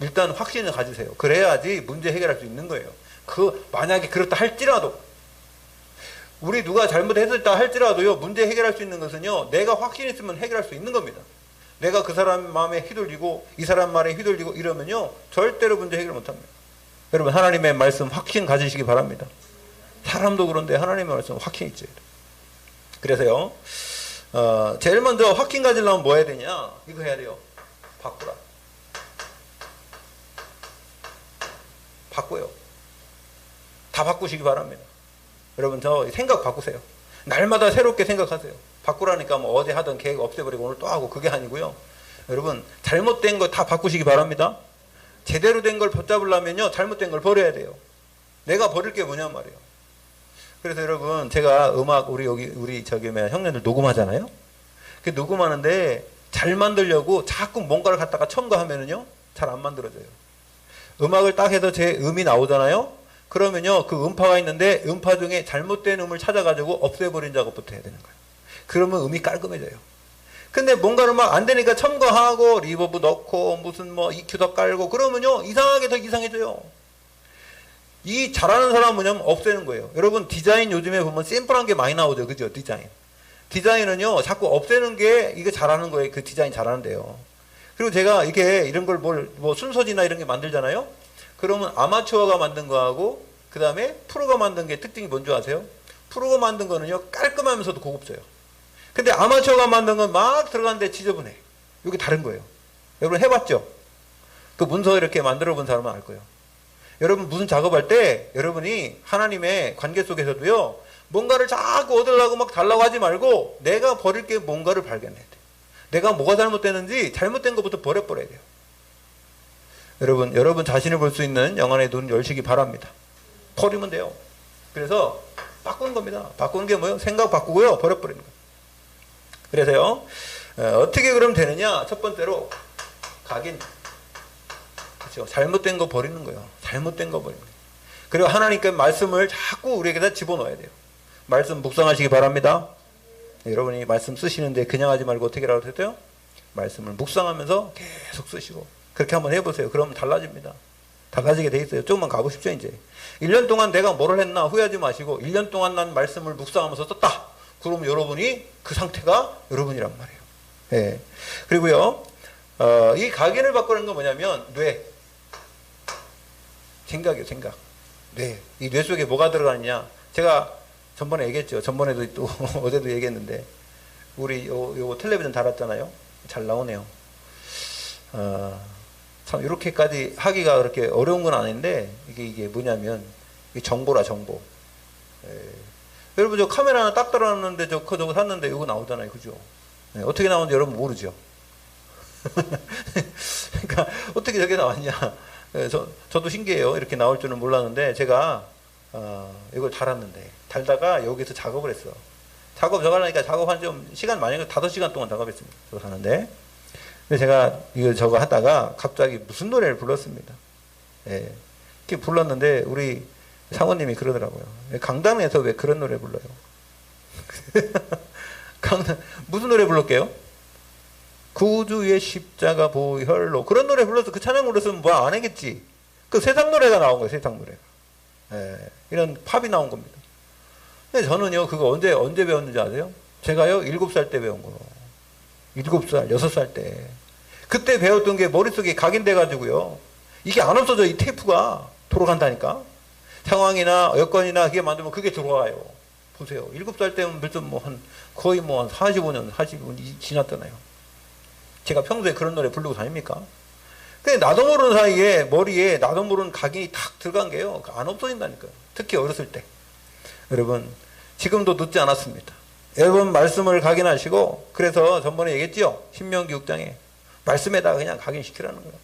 일단 확신을 가지세요. 그래야지 문제 해결할 수 있는 거예요. 만약에 그렇다 할지라도, 우리 누가 잘못했었다 할지라도요, 문제 해결할 수 있는 것은요, 내가 확신 있으면 해결할 수 있는 겁니다. 내가 그 사람 마음에 휘둘리고 이 사람 말에 휘둘리고 이러면요, 절대로 문제 해결 못합니다. 여러분, 하나님의 말씀 확신 가지시기 바랍니다. 사람도 그런데 하나님의 말씀 확신 있어야 돼요. 그래서요, 제일 먼저 확신 가지려면 뭐 해야 되냐? 이거 해야 돼요. 바꿔요. 다 바꾸시기 바랍니다. 여러분, 저 생각 바꾸세요. 날마다 새롭게 생각하세요. 바꾸라니까 어제 하던 계획 없애버리고 오늘 또 하고, 그게 아니고요. 여러분, 잘못된 거 다 바꾸시기 바랍니다. 제대로 된 걸 붙잡으려면요, 잘못된 걸 버려야 돼요. 내가 버릴 게 뭐냐 말이에요. 그래서 여러분, 제가 음악, 우리 형님들 녹음하잖아요. 그 녹음하는데 잘 만들려고 자꾸 뭔가를 갖다가 첨가하면은요, 잘 안 만들어져요. 음악을 딱 해서 제 음이 나오잖아요. 그러면요, 그 음파가 있는데 음파 중에 잘못된 음을 찾아가지고 없애버린 작업부터 해야 되는 거예요. 그러면 음이 깔끔해져요. 근데 뭔가를 막 안 되니까 첨가하고 리버브 넣고 무슨 EQ 더 깔고 그러면요, 이상하게 더 이상해져요. 이 잘하는 사람은 뭐냐면 없애는 거예요. 여러분, 디자인 요즘에 보면 심플한 게 많이 나오죠. 그죠? 디자인은요, 자꾸 없애는 게 이거 잘하는 거예요. 그 디자인 잘하는데요. 그리고 제가 이런 걸 순서지나 이런 게 만들잖아요. 그러면 아마추어가 만든 거하고 그 다음에 프로가 만든 게 특징이 뭔지 아세요? 프로가 만든 거는요, 깔끔하면서도 고급져요. 근데 아마추어가 만든 건 막 들어가는데 지저분해. 이게 다른 거예요. 여러분 해봤죠? 그 문서 이렇게 만들어 본 사람은 알 거예요. 여러분, 무슨 작업할 때 여러분이 하나님의 관계 속에서도요, 뭔가를 자꾸 얻으려고 막 달라고 하지 말고 내가 버릴 게 뭔가를 발견해야 돼요. 내가 뭐가 잘못되는지 잘못된 것부터 버려야 돼요. 여러분 자신을 볼 수 있는 영안의 눈 열시기 바랍니다. 버리면 돼요. 그래서 바꾸는 겁니다. 바꾸는 게 뭐예요? 생각 바꾸고요, 버려버리는 거예요. 그래서요, 어떻게 그러면 되느냐? 첫 번째로 각인. 그렇죠? 잘못된 거 버리는 거예요. 잘못된 거 버리는 거예요. 그리고 하나님께 말씀을 자꾸 우리에게다 집어넣어야 돼요. 말씀 묵상하시기 바랍니다. 여러분이 말씀 쓰시는데 그냥 하지 말고 어떻게 하라고 했어요? 말씀을 묵상하면서 계속 쓰시고, 그렇게 한번 해보세요. 그러면 달라집니다. 달라지게 돼 있어요. 조금만 가보십시오. 이제 1년 동안 내가 뭐를 했나 후회하지 마시고 1년 동안 난 말씀을 묵상하면서 썼다. 그러면 여러분이 그 상태가 여러분이란 말이에요. 예. 그리고요, 이 각인을 바꾸는 건 뭐냐면, 뇌. 생각이요, 생각. 뇌. 이 뇌 속에 뭐가 들어가느냐. 제가 전번에 얘기했죠. 전번에도 또, 어제도 얘기했는데, 우리 요 텔레비전 달았잖아요. 잘 나오네요. 참, 이렇게까지 하기가 그렇게 어려운 건 아닌데, 이게 뭐냐면, 이게 정보라, 정보. 예. 여러분, 저 카메라 하나 딱 달아놨는데, 저거 샀는데, 이거 나오잖아요. 그죠? 예. 어떻게 나오는지 여러분 모르죠? 그러니까, 어떻게 저게 나왔냐. 예, 저도 신기해요. 이렇게 나올 줄은 몰랐는데, 제가, 이걸 달았는데, 달다가 여기서 작업을 했어. 저거 하니까 작업한 좀, 시간 많이, 5시간 동안 작업했습니다. 저거 하는데. 근데 제가 저거 하다가 갑자기 무슨 노래를 불렀습니다. 예. 이렇게 불렀는데 우리 사모님이 그러더라고요. 강단에서 왜 그런 노래 불러요? 무슨 노래 불렀게요? 구주의 십자가 보혈로. 그런 노래 불러서 그 찬양 불렀으면 뭐 안 하겠지. 그 세상 노래가 나온 거예요. 세상 노래가. 예. 이런 팝이 나온 겁니다. 근데 저는요, 그거 언제 배웠는지 아세요? 제가요, 7살 때 배운 거예요. 7살, 6살 때. 그때 배웠던 게 머릿속에 각인돼가지고요. 이게 안 없어져, 이 테이프가. 돌아간다니까. 상황이나 여건이나 그게 만들면 그게 들어와요. 보세요. 7살 때면 벌써 거의 한 45년 지났잖아요. 제가 평소에 그런 노래 부르고 다닙니까? 근데 나도 모르는 사이에 머리에 나도 모르는 각인이 탁 들어간 게요. 안 없어진다니까요. 특히 어렸을 때. 여러분, 지금도 늦지 않았습니다. 여러분 말씀을 각인하시고, 그래서 전번에 얘기했죠. 신명기 6장에 말씀에다가 그냥 각인시키라는 거예요.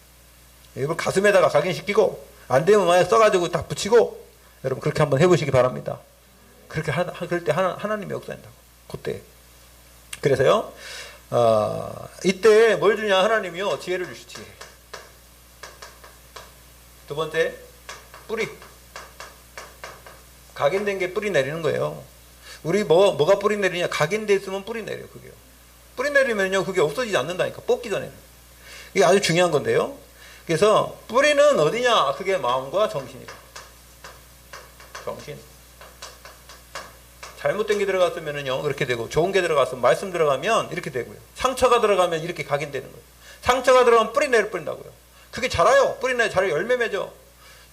여러분 가슴에다가 각인시키고, 안 되면 만약 써가지고 딱 붙이고, 여러분 그렇게 한번 해보시기 바랍니다. 그렇게 그럴 때 하나님이 역사한다고. 그때. 그래서요, 이때 뭘 주냐 하나님이요, 지혜를 주시. 지혜. 두 번째, 뿌리. 각인된 게 뿌리 내리는 거예요. 우리 뭐가 뿌리 내리냐? 각인돼 있으면 뿌리 내려요, 그게요. 뿌리 내리면요, 그게 없어지지 않는다니까, 뽑기 전에는. 이게 아주 중요한 건데요. 그래서 뿌리는 어디냐? 그게 마음과 정신이다. 정신. 잘못된 게 들어갔으면요, 그렇게 되고, 좋은 게 들어갔으면, 말씀 들어가면 이렇게 되고요. 상처가 들어가면 이렇게 각인되는 거예요. 상처가 들어가면 뿌리 내려버린다고요. 그게 자라요. 뿌리 자라요. 열매 맺어.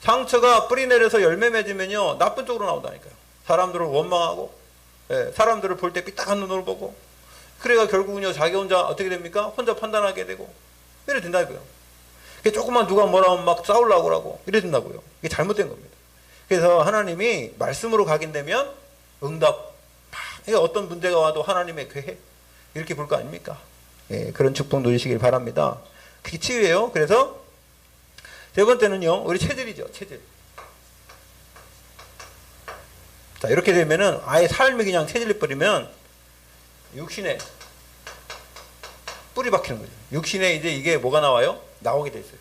상처가 뿌리 내려서 열매 맺으면요, 나쁜 쪽으로 나온다니까요. 사람들을 원망하고, 예, 사람들을 볼 때 삐딱한 눈으로 보고, 그래가 결국은요, 자기 혼자 어떻게 됩니까? 혼자 판단하게 되고, 이래 된다고요. 조금만 누가 뭐라 하면 막 싸우려고 그러고, 이래 된다고요. 이게 잘못된 겁니다. 그래서 하나님이 말씀으로 각인되면 응답. 그러니까 어떤 문제가 와도 하나님의 계획. 이렇게 볼 거 아닙니까? 예, 그런 축복 누리시길 바랍니다. 그게 치유예요. 그래서 세 번째는요, 우리 체질이죠. 체질. 자, 이렇게 되면은 아예 삶이 그냥 체질이 버리면 육신에 뿌리 박히는 거죠. 육신에 이제 이게 뭐가 나와요? 나오게 돼 있어요.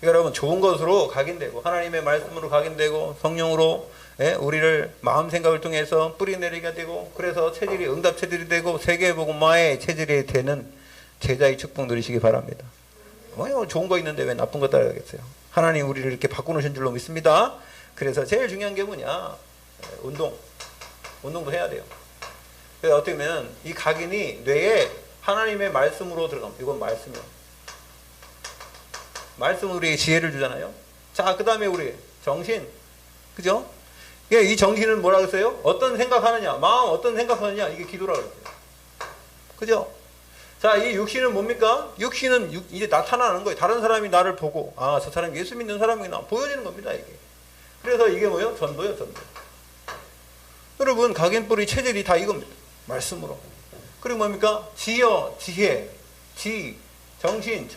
그러니까 여러분, 좋은 것으로 각인되고, 하나님의 말씀으로 각인되고, 성령으로, 예, 우리를 마음 생각을 통해서 뿌리 내리게 되고, 그래서 체질이 응답 체질이 되고, 세계복음화의 체질이 되는 제자의 축복 누리시기 바랍니다. 좋은 거 있는데 왜 나쁜 거 따라가겠어요? 하나님 우리를 이렇게 바꾸는 줄로 믿습니다. 그래서 제일 중요한 게 뭐냐? 운동도 해야 돼요. 그래서 어떻게 보면 이 각인이 뇌에 하나님의 말씀으로 들어갑니다. 이건 말씀이요. 말씀은 우리에게 지혜를 주잖아요. 자, 그 다음에 우리 정신. 그죠? 이 정신은 뭐라 그랬어요? 어떤 생각하느냐, 마음 어떤 생각하느냐, 이게 기도라고 그랬어요. 그죠? 자, 이 육신은 뭡니까? 육신은 이제 나타나는 거예요. 다른 사람이 나를 보고, 아, 저 사람이 예수 믿는 사람이구나. 보여지는 겁니다, 이게. 그래서 이게 뭐예요? 전도예요, 전도. 여러분, 각인뿌리 체질이 다 이겁니다. 말씀으로. 그리고 뭡니까? 지혜, 정신,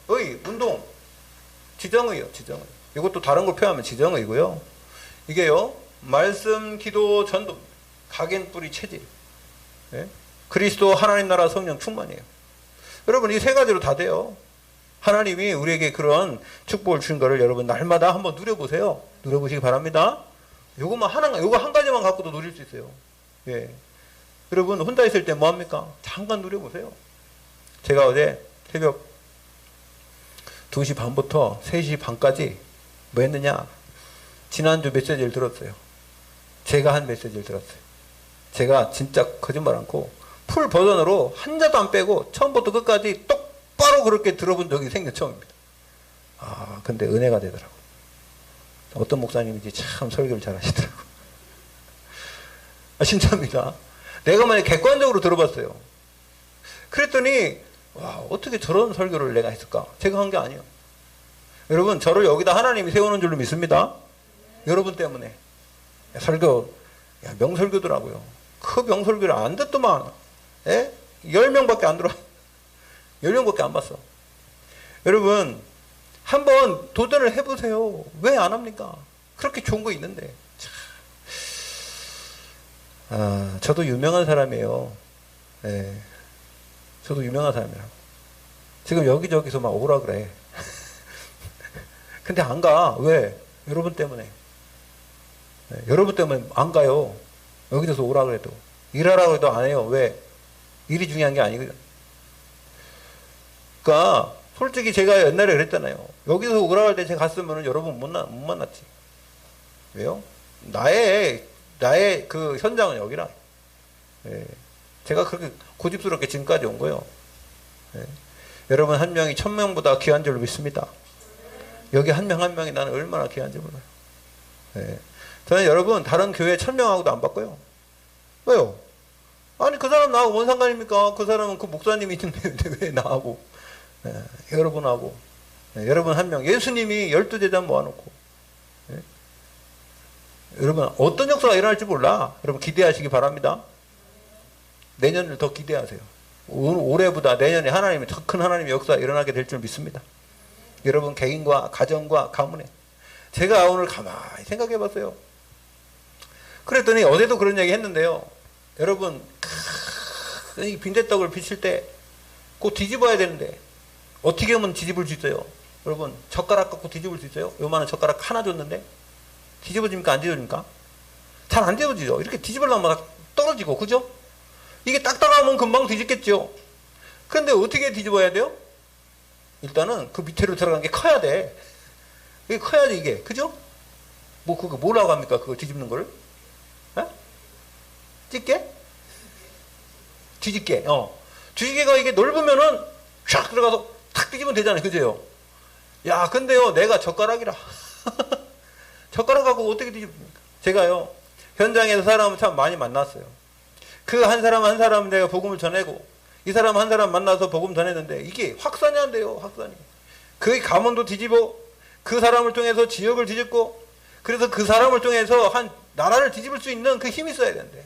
의, 운동. 지정의요, 지정의. 이것도 다른 걸 표현하면 지정의고요. 이게요, 말씀, 기도, 전도. 각인뿌리 체질. 예? 그리스도 하나님 나라 성령 충만이에요. 여러분, 이 세 가지로 다 돼요. 하나님이 우리에게 그런 축복을 주신 거를 여러분 날마다 한번 누려보세요. 누려보시기 바랍니다. 요거 한 가지만 갖고도 누릴 수 있어요. 예. 여러분, 혼자 있을 때 뭐 합니까? 잠깐 누려보세요. 제가 어제 새벽 2시 반부터 3시 반까지 뭐 했느냐? 지난주 메시지를 들었어요. 제가 한 메시지를 들었어요. 제가 진짜 거짓말 않고 풀 버전으로 한 자도 안 빼고 처음부터 끝까지 똑바로 그렇게 들어본 적이 생전 처음입니다. 아, 근데 은혜가 되더라고. 어떤 목사님인지 참 설교를 잘 하시더라고. 아, 진짜입니다. 내가 만약 객관적으로 들어봤어요. 그랬더니, 와, 어떻게 저런 설교를 내가 했을까? 제가 한 게 아니에요. 여러분, 저를 여기다 하나님이 세우는 줄로 믿습니다. 여러분 때문에. 야, 설교, 야, 명설교더라고요. 그 명설교를 안 듣더만. 예? 10명밖에 안 들어. 10명밖에 안 봤어. 여러분, 한번 도전을 해보세요. 왜 안 합니까? 그렇게 좋은 거 있는데. 참. 아, 저도 유명한 사람이에요. 예. 저도 유명한 사람이라고. 지금 여기저기서 막 오라 그래. 근데 안 가. 왜? 여러분 때문에. 예. 여러분 때문에 안 가요. 여기저기서 오라 그래도. 일하라고 해도 안 해요. 왜? 일이 중요한 게 아니거든. 그러니까 솔직히 제가 옛날에 그랬잖아요. 여기서 오라고 할 때 제가 갔으면 여러분 못 만났지. 왜요? 나의 그 현장은 여기라. 예. 제가 그렇게 고집스럽게 지금까지 온 거예요. 예. 여러분 한 명이 1000명보다 귀한 줄로 믿습니다. 여기 한 명 한 명이 나는 얼마나 귀한지 몰라요. 예. 저는 여러분 다른 교회 1000명하고도 안 바꿔요. 왜요? 아니 그 사람 나하고 뭔 상관입니까? 그 사람은 그 목사님이 있는데 왜 나하고 여러분하고 여러분 한 명 예수님이 12제자 모아놓고 여러분 어떤 역사가 일어날지 몰라. 여러분 기대하시기 바랍니다. 내년을 더 기대하세요. 올해보다 내년에 하나님이 더 큰 하나님의 역사가 일어나게 될 줄 믿습니다. 여러분 개인과 가정과 가문에. 제가 오늘 가만히 생각해 봤어요. 그랬더니 어제도 그런 얘기 했는데요. 여러분 이 빈대떡을 비칠 때 꼭 뒤집어야 되는데 어떻게 하면 뒤집을 수 있어요? 여러분 젓가락 갖고 뒤집을 수 있어요? 요만한 젓가락 하나 줬는데 뒤집어집니까? 안 뒤집어집니까? 잘 안 뒤집어지죠. 이렇게 뒤집으려면 막 떨어지고 그죠? 이게 딱딱하면 금방 뒤집겠죠. 그런데 어떻게 뒤집어야 돼요? 일단은 그 밑으로 들어간 게 커야 돼. 이게 커야지 이게 그죠? 뭐 그거 뭐라고 합니까? 그거 뒤집는 거를? 에? 찢게? 뒤집게. 뒤집개가 이게 넓으면은 쫙 들어가서 탁 뒤집으면 되잖아요. 그죠? 야, 근데요, 내가 젓가락이라. 젓가락 갖고 어떻게 뒤집습니까? 제가요, 현장에서 사람을 참 많이 만났어요. 그 한 사람 한 사람 내가 복음을 전하고, 이 사람 한 사람 만나서 복음 전했는데, 이게 확산이 안 돼요, 확산이. 그 가문도 뒤집어, 그 사람을 통해서 지역을 뒤집고, 그래서 그 사람을 통해서 한 나라를 뒤집을 수 있는 그 힘이 있어야 되는데,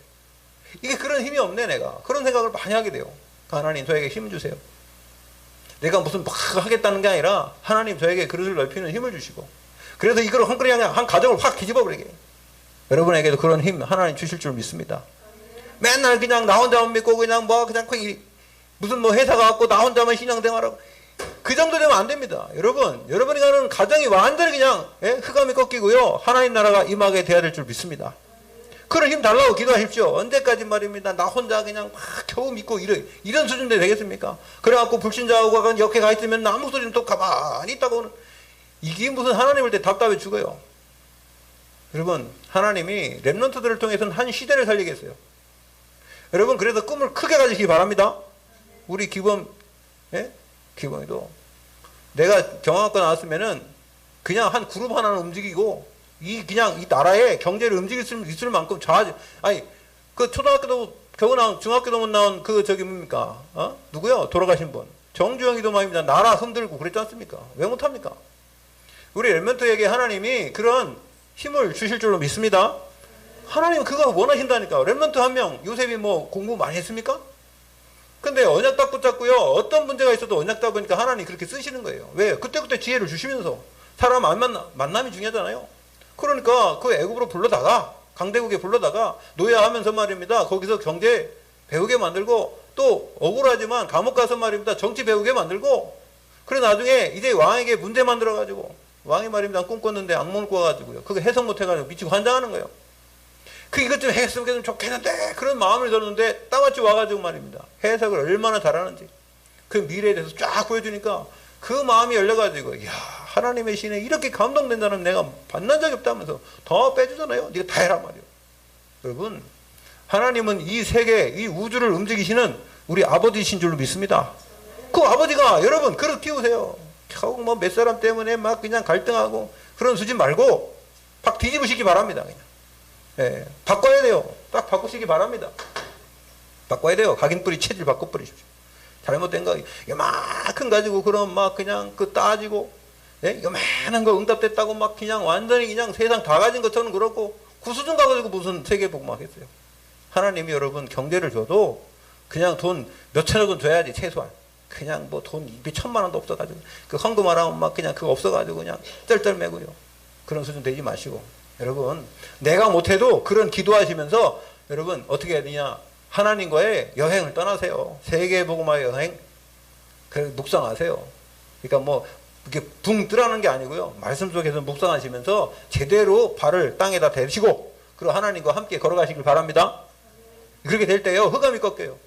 이게 그런 힘이 없네, 내가. 그런 생각을 많이 하게 돼요. 하나님, 저에게 힘 주세요. 내가 무슨 막 하겠다는 게 아니라, 하나님 저에게 그릇을 넓히는 힘을 주시고, 그래서 이걸 헝클이 그냥 한 가정을 확 뒤집어 버리게. 여러분에게도 그런 힘 하나님 주실 줄 믿습니다. 맨날 그냥 나 혼자만 믿고 그냥 무슨 회사가 갖고 나 혼자만 신앙생활하고 그 정도 되면 안 됩니다. 여러분이 가는 가정이 완전히 그냥 흑암이 꺾이고요. 하나님 나라가 임하게 돼야 될 줄 믿습니다. 그런 힘 달라고 기도하십시오. 언제까지 말입니다. 나 혼자 그냥 막 겨우 믿고 이런 수준 돼 되겠습니까? 그래갖고 불신자하고 옆에 가 있으면 아무 소리는 또 가만히 있다고는 이게 무슨 하나님을 때 답답해 죽어요. 여러분 하나님이 렘넌트들을 통해서는 한 시대를 살리겠어요. 여러분 그래서 꿈을 크게 가지시기 바랍니다. 우리 기범이도 내가 경영학과 나왔으면은 그냥 한 그룹 하나는 움직이고 그냥 이 나라의 경제를 움직일 수 있을 만큼 그 초등학교도 겨우 나온 중학교도 못 나온 뭡니까? 누구요? 돌아가신 분 정주영이도 말입니다. 나라 흔들고 그랬지 않습니까? 왜 못합니까? 우리 렘넌트에게 하나님이 그런 힘을 주실 줄로 믿습니다. 하나님은 그거 원하신다니까. 렘넌트 한 명, 요셉이 공부 많이 했습니까? 근데 언약 딱 붙잡고요. 어떤 문제가 있어도 언약 잡으니까 하나님이 그렇게 쓰시는 거예요. 왜? 그때그때 지혜를 주시면서 사람 만남이 중요하잖아요. 그러니까 그 애굽으로 불러다가 강대국에 불러다가 노예하면서 말입니다. 거기서 경제 배우게 만들고 또 억울하지만 감옥 가서 말입니다. 정치 배우게 만들고 그래 나중에 이제 왕에게 문제 만들어가지고 왕이 말입니다. 꿈 꿨는데 악몽을 꿔가지고요. 그거 해석 못해가지고 미치고 환장하는 거예요. 이것 좀 했으면 좋겠는데 그런 마음을 줬는데 따마치 와가지고 말입니다. 해석을 얼마나 잘하는지 그 미래에 대해서 쫙 보여주니까 그 마음이 열려가지고 이야 하나님의 신에 이렇게 감동된다는 내가 만난 적이 없다면서 더 빼주잖아요. 네가 다 해라 말이요. 여러분 하나님은 이 세계, 이 우주를 움직이시는 우리 아버지이신 줄로 믿습니다. 그 아버지가 여러분 그릇 키우세요. 겨우 뭐 몇 사람 때문에 막 그냥 갈등하고 그런 수준 말고 팍 뒤집으시기 바랍니다. 그냥. 예, 바꿔야 돼요. 딱 바꾸시기 바랍니다. 바꿔야 돼요. 각인뿌리 체질 바꿔버리십시오. 잘못된 거 이만큼 가지고 그럼 막 그냥 그 따지고, 예? 요만한 거 응답됐다고 막 그냥 완전히 그냥 세상 다 가진 것처럼 그렇고 그 수준 가가지고 무슨 세계복막 했어요. 하나님이 여러분 경제를 줘도 그냥 돈 몇천억은 줘야지 최소한. 그냥 뭐 돈 2천만 원도 없어가지고 그 헌금하라면 막 그냥 그거 없어가지고 그냥 쩔쩔매고요. 그런 수준 되지 마시고 여러분 내가 못해도 그런 기도하시면서 여러분 어떻게 해야 되냐, 하나님과의 여행을 떠나세요. 세계복음화의 여행. 그래서 묵상하세요. 그러니까 뭐 이렇게 붕 뜨라는 게 아니고요. 말씀 속에서 묵상하시면서 제대로 발을 땅에다 대시고 그리고 하나님과 함께 걸어가시길 바랍니다. 그렇게 될 때요 흑암이 꺾여요.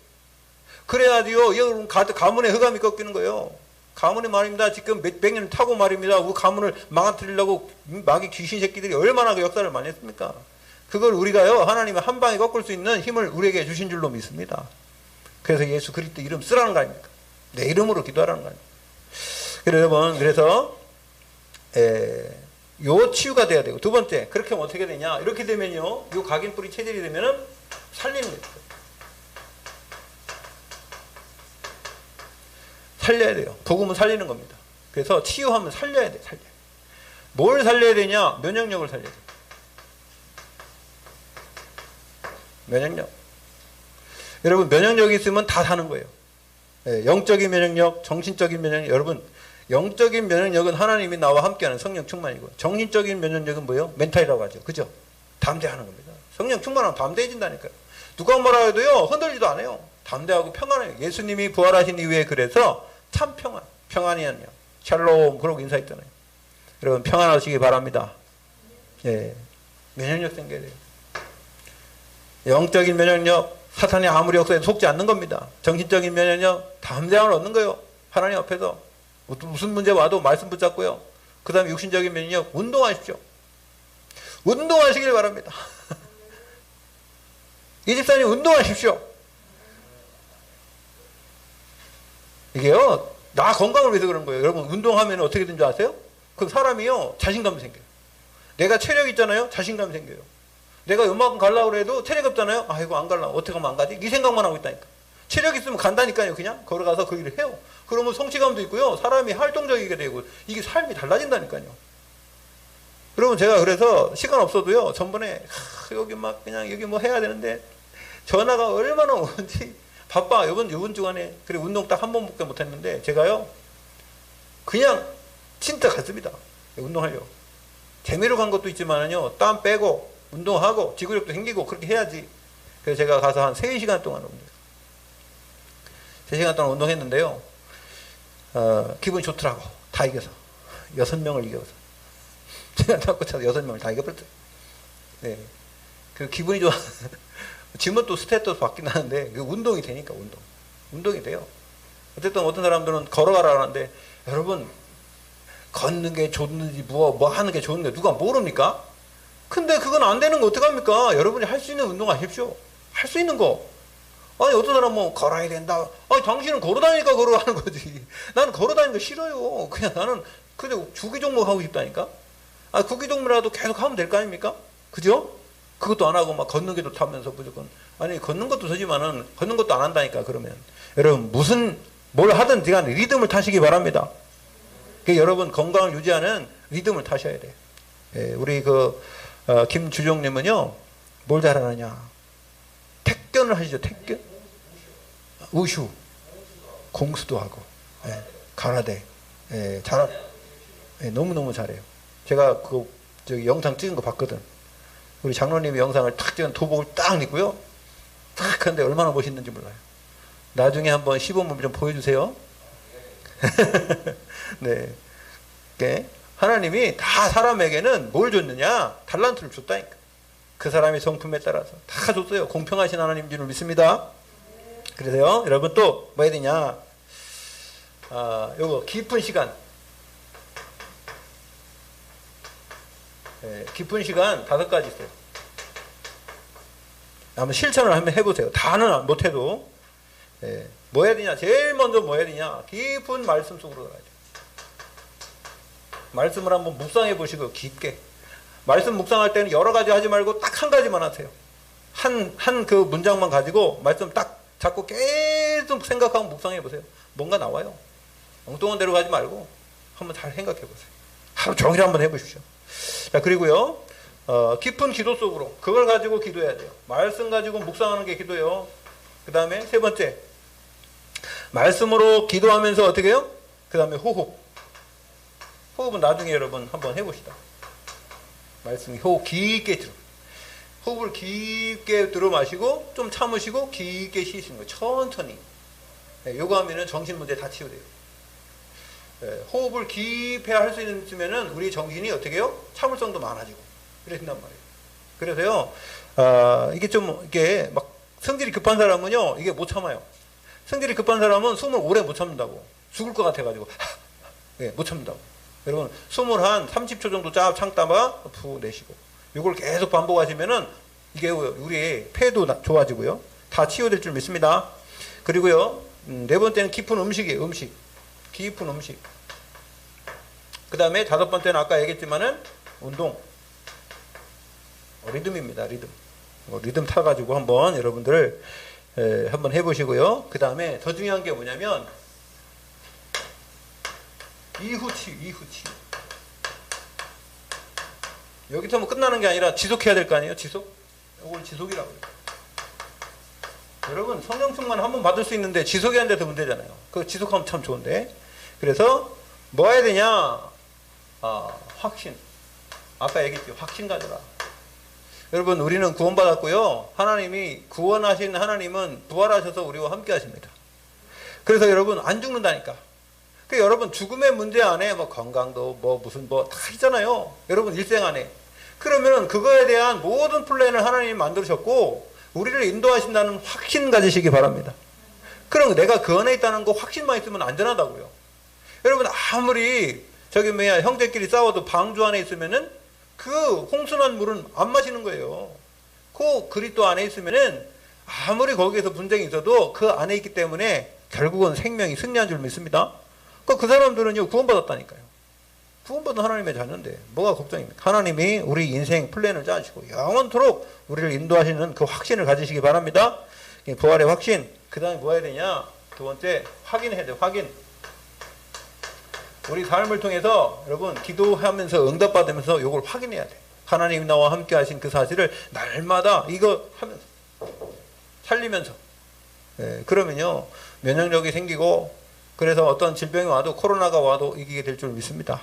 그래야지요 여러분 가문의 흑암이 꺾이는 거예요. 가문이 말입니다. 지금 몇백 년 타고 말입니다. 그 가문을 망가뜨리려고 마귀 귀신 새끼들이 얼마나 그 역사를 많이 했습니까? 그걸 우리가요 하나님의 한 방에 꺾을 수 있는 힘을 우리에게 주신 줄로 믿습니다. 그래서 예수 그리스도 이름 쓰라는 거 아닙니까? 내 이름으로 기도하라는 거 아닙니까? 여러분 그래서 요 치유가 돼야 되고, 두 번째 그렇게 하면 어떻게 되냐, 이렇게 되면요 요 각인뿌리 체질이 되면은 살리는 거예요. 살려야 돼요. 복음은 살리는 겁니다. 그래서 치유하면 살려야 돼. 뭘 살려야 되냐? 면역력을 살려야 돼. 면역력. 여러분 면역력이 있으면 다 사는 거예요. 영적인 면역력, 정신적인 면역력. 여러분 영적인 면역력은 하나님이 나와 함께하는 성령 충만이고, 정신적인 면역력은 뭐예요? 멘탈이라고 하죠. 그죠? 담대하는 겁니다. 성령 충만하면 담대해진다니까요. 누가 뭐라 해도요 흔들리도 안 해요. 담대하고 평안해요. 예수님이 부활하신 이후에 그래서 참 평안이었냐, 샬롬 그러고 인사했잖아요. 여러분 평안하시기 바랍니다. 예, 면역력 생겨야 돼요. 영적인 면역력, 사탄이 아무리 역사에 속지 않는 겁니다. 정신적인 면역력, 담대함을 얻는 거예요. 하나님 앞에서 무슨 문제 와도 말씀 붙잡고요. 그 다음에 육신적인 면역력, 운동하십시오. 운동하시길 바랍니다. 이 집사님 운동하십시오. 이게요 나 건강을 위해서 그런 거예요. 여러분 운동하면 어떻게 되는 줄 아세요? 그럼 사람이요 자신감이 생겨요. 내가 체력 있잖아요, 자신감이 생겨요. 내가 요만큼 가려고 해도 체력 없잖아요. 아이고 안 가려고, 어떻게 하면 안 가지? 이 생각만 하고 있다니까. 체력 있으면 간다니까요. 그냥 걸어가서 그 일을 해요. 그러면 성취감도 있고요, 사람이 활동적이게 되고 이게 삶이 달라진다니까요. 여러분 제가 그래서 시간 없어도요 전번에 여기 막 그냥 여기 뭐 해야 되는데 전화가 얼마나 오는지 바빠. 이번 주간에 그래 운동 딱 한 번밖에 못 했는데 제가요 그냥 진짜 갔습니다. 운동하려고. 재미로 간 것도 있지만요 땀 빼고 운동하고 지구력도 생기고 그렇게 해야지. 그래서 제가 가서 한 3시간 동안 운동. 3시간 동안 운동했는데요 기분이 좋더라고. 다 이겨서 6명을 이겨서 제가 닦고 차서 6명을 다 이겨버렸어요. 네, 그 기분이 좋아. 짐은 또 스탯도 받긴 하는데 운동이 되니까 운동이 돼요. 어쨌든 어떤 사람들은 걸어가라 하는데 여러분 걷는 게 좋은지 뭐 하는 게 좋은지 누가 모릅니까? 근데 그건 안 되는 거 어떡합니까? 여러분이 할 수 있는 운동 하십시오. 할 수 있는 거. 아니 어떤 사람은 뭐 걸어야 된다. 아니 당신은 걸어다니니까 걸어가는 거지. 나는 걸어다니는 거 싫어요. 그냥 나는 그냥 주기 종목 하고 싶다니까. 아 구기 종목이라도 계속 하면 될 거 아닙니까? 그죠? 그것도 안 하고 막 걷는 게도 타면서 무조건. 아니 걷는 것도 서지만은 걷는 것도 안 한다니까. 그러면 여러분 뭘 하든 간에 리듬을 타시기 바랍니다. 여러분 건강을 유지하는 리듬을 타셔야 돼요. 예, 우리 김주종님은요 뭘 잘하느냐, 태권을 하시죠. 태권, 우슈, 공수도 하고, 예, 가라데, 예, 예, 너무너무 잘해요. 제가 저기 영상 찍은 거 봤거든. 우리 장로님이 영상을 탁 찍은 도복을 딱 입고요. 탁 하는데 얼마나 멋있는지 몰라요. 나중에 한번 시범을 좀 보여주세요. 네. 하나님이 다 사람에게는 뭘 줬느냐? 달란트를 줬다니까. 그 사람의 성품에 따라서 다 줬어요. 공평하신 하나님인 줄 믿습니다. 그래서요, 여러분 또 뭐 해야 되냐? 요거 깊은 시간. 깊은 시간 5가지 있어요. 한번 실천을 한번 해보세요. 다는 못해도. 예. 뭐 해야 되냐? 제일 먼저 뭐 해야 되냐? 깊은 말씀 속으로 들어가야 돼요. 말씀을 한번 묵상해 보시고 깊게. 말씀 묵상할 때는 여러 가지 하지 말고 딱 한 가지만 하세요. 한 그 문장만 가지고 말씀 딱 잡고 계속 생각하고 묵상해 보세요. 뭔가 나와요. 엉뚱한 데로 가지 말고 한번 잘 생각해 보세요. 하루 종일 한번 해보십시오. 자, 그리고요, 깊은 기도 속으로 그걸 가지고 기도해야 돼요. 말씀 가지고 묵상하는 게 기도예요. 그 다음에 세 번째, 말씀으로 기도하면서 어떻게 해요? 그 다음에 호흡. 호흡은 나중에 여러분 한번 해봅시다. 말씀이 호흡 깊게 들어. 호흡을 깊게 들어 마시고 좀 참으시고 깊게 쉬시는 거예요. 천천히. 네, 요거 하면은 정신 문제 다 치유돼요. 네, 호흡을 깊게 할 수 있으면은 우리 정신이 어떻게 해요? 참을성도 많아지고 그래진단 말이에요. 그래서요, 이게 좀 이게 막 성질이 급한 사람은요, 이게 못 참아요. 성질이 급한 사람은 숨을 오래 못 참는다고. 죽을 것 같아가지고 네, 못 참는다고. 여러분 숨을 한 30초 정도 쫙 참다가 푹 내쉬고 이걸 계속 반복하시면은 이게 우리 폐도 좋아지고요. 다 치유될 줄 믿습니다. 그리고요, 네 번째는 깊은 음식이에요. 음식. 깊은 음식. 그 다음에 다섯 번째는 아까 얘기했지만은 운동. 리듬입니다. 리듬. 리듬 타가지고 한번 여러분들 한번 해보시고요. 그 다음에 더 중요한 게 뭐냐면 이후 치유. 여기서 뭐 끝나는 게 아니라 지속해야 될 거 아니에요? 지속? 이걸 지속이라고 해요. 여러분 성령 충만 한번 받을 수 있는데 지속이 안 돼서 문제잖아요. 그 지속하면 참 좋은데. 그래서 뭐 해야 되냐? 확신. 아까 얘기했죠. 확신 가져라. 여러분 우리는 구원받았고요. 하나님이 구원하신 하나님은 부활하셔서 우리와 함께 하십니다. 그래서 여러분 안 죽는다니까. 여러분 죽음의 문제 안에 뭐 건강도 뭐 무슨 뭐 다 있잖아요. 여러분 일생 안에. 그러면 그거에 대한 모든 플랜을 하나님이 만드셨고 우리를 인도하신다는 확신 가지시기 바랍니다. 그럼 내가 그 안에 있다는 거 확신만 있으면 안전하다고요. 여러분 아무리 형제끼리 싸워도 방주 안에 있으면은 그 홍순한 물은 안 마시는 거예요. 그 그리스도 안에 있으면은 아무리 거기에서 분쟁이 있어도 그 안에 있기 때문에 결국은 생명이 승리한 줄 믿습니다. 그 사람들은요 구원받았다니까요. 구원받은 하나님의 자녀인데 뭐가 걱정입니까? 하나님이 우리 인생 플랜을 짜시고 영원토록 우리를 인도하시는 그 확신을 가지시기 바랍니다. 부활의 확신. 그 다음에 뭐 해야 되냐? 두 번째 확인해야 돼요. 확인. 우리 삶을 통해서 여러분 기도하면서 응답받으면서 이걸 확인해야 돼. 하나님이 나와 함께 하신 그 사실을 날마다 이거 하면서 살리면서 그러면요 면역력이 생기고 그래서 어떤 질병이 와도 코로나가 와도 이기게 될 줄 믿습니다.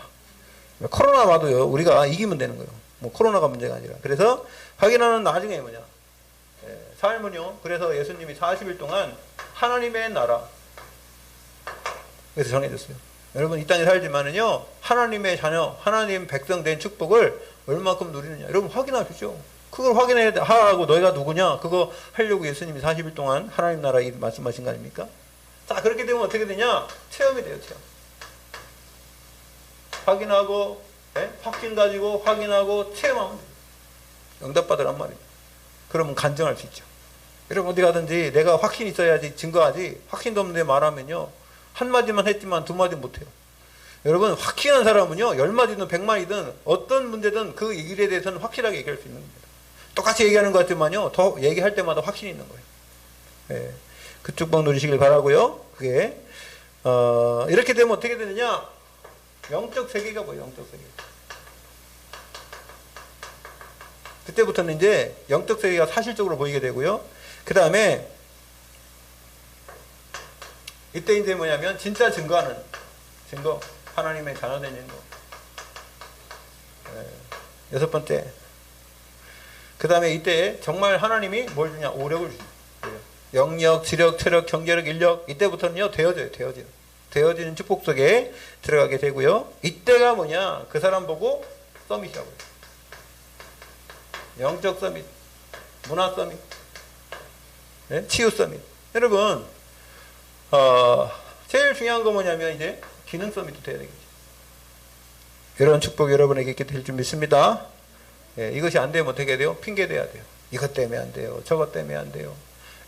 코로나 와도요 우리가 이기면 되는 거예요. 뭐 코로나가 문제가 아니라. 그래서 확인하는 나중에 뭐냐 삶은요. 그래서 예수님이 40일 동안 하나님의 나라 그래서 정해졌어요. 여러분 이 땅에 살지만은요 하나님의 자녀 하나님 백성 된 축복을 얼마큼 누리느냐 여러분 확인하십시오. 그걸 확인해야 하고 너희가 누구냐 그거 하려고 예수님이 40일 동안 하나님 나라 이 말씀하신 거 아닙니까? 자 그렇게 되면 어떻게 되냐? 체험이 돼요. 체험. 확인하고 확신 가지고 확인하고 체험하면 돼요. 응답받으란 말이에요. 그러면 간증할 수 있죠. 여러분 어디 가든지 내가 확신 있어야지 증거하지 확신도 없는데 말하면요 한마디만 했지만 두 마디 못해요. 여러분 확신한 사람은요 10마디든 100마디든 어떤 문제든 그 일에 대해서는 확실하게 얘기할 수 있는 겁니다. 똑같이 얘기하는 것 같지만요 더 얘기할 때마다 확신이 있는 거예요. 그 축복 누리시길 바라고요. 그게 이렇게 되면 어떻게 되느냐? 영적 세계가 뭐예요? 영적 세계. 그때부터는 이제 영적 세계가 사실적으로 보이게 되고요. 그 다음에 이때 이제 뭐냐면 진짜 증거하는 증거, 하나님의 자녀된 증거. 여섯 번째. 그 다음에 이때 정말 하나님이 뭘 주냐? 오력을 주냐? 영력, 지력, 체력, 경제력, 인력. 이때부터는요 되어져요. 되어지는 축복 속에 들어가게 되고요. 이때가 뭐냐? 그 사람 보고 서밋이라고 해요. 영적 서밋, 문화 서밋, 치유 서밋. 여러분 제일 중요한 거 뭐냐면 이제 기능 서밋도 돼야 되겠죠. 이런 축복이 여러분에게 있게 될 줄 믿습니다. 이것이 안 되면 어떻게 돼요? 핑계 대야 돼요. 이것 때문에 안 돼요. 저것 때문에 안 돼요.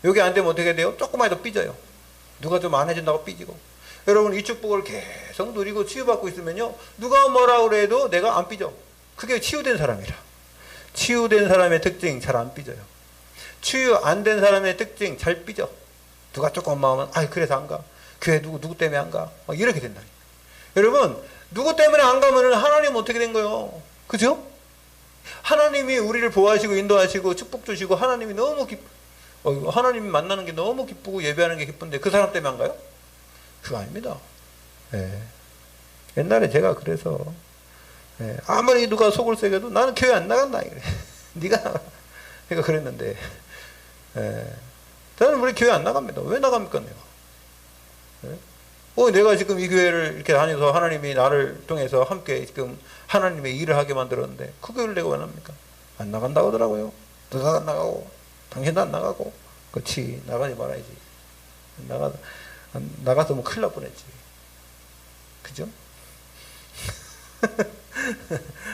여기 안 되면 어떻게 돼요? 조금만 더 삐져요. 누가 좀 안 해준다고 삐지고. 여러분 이 축복을 계속 누리고 치유받고 있으면요. 누가 뭐라 그래도 내가 안 삐져. 그게 치유된 사람이라. 치유된 사람의 특징 잘 안 삐져요. 치유 안 된 사람의 특징 잘 삐져. 누가 조금 마음은 그래서 안 가. 교회 누구 때문에 안 가. 이렇게 된다. 여러분 누구 때문에 안 가면은 하나님은 어떻게 된 거예요? 그죠? 하나님이 우리를 보호하시고 인도하시고 축복 주시고 하나님이 너무 하나님 만나는 게 너무 기쁘고 예배하는 게 기쁜데 그 사람 때문에 안 가요? 그거 아닙니다. 예. 옛날에 제가 그래서 아무리 누가 속을 새겨도 나는 교회 안 나간다. 네가 나가. 그러니까 그랬는데 저는 우리 교회 안 나갑니다. 왜 나갑니까 내가? 내가 지금 이 교회를 이렇게 다녀서 하나님이 나를 통해서 함께 지금 하나님의 일을 하게 만들었는데 그 교회를 내가 왜 납니까? 안 나간다고 하더라고요. 너가 안 나가고 당신도 안 나가고. 그렇지. 나가지 말아야지. 나가서 큰일 날 뻔했지. 그죠?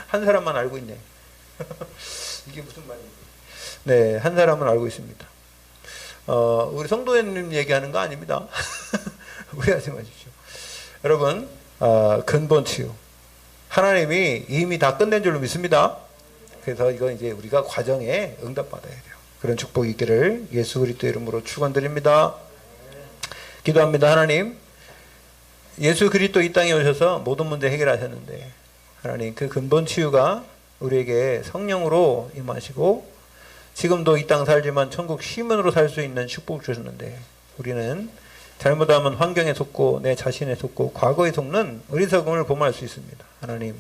한 사람만 알고 있네. 이게 무슨 말인지. 네, 한 사람은 알고 있습니다. 우리 성도님 얘기하는 거 아닙니다. 오해하지 마십시오. 여러분, 근본 치유. 하나님이 이미 다 끝낸 줄로 믿습니다. 그래서 이건 이제 우리가 과정에 응답받아야 돼요. 그런 축복이 있기를 예수 그리스도 이름으로 축원드립니다. 기도합니다. 하나님, 예수 그리스도 이 땅에 오셔서 모든 문제 해결하셨는데 하나님 그 근본 치유가 우리에게 성령으로 임하시고 지금도 이 땅 살지만 천국 시민으로 살 수 있는 축복을 주셨는데 우리는 잘못하면 환경에 속고 내 자신에 속고 과거에 속는 어리석음을 범할 수 있습니다. 하나님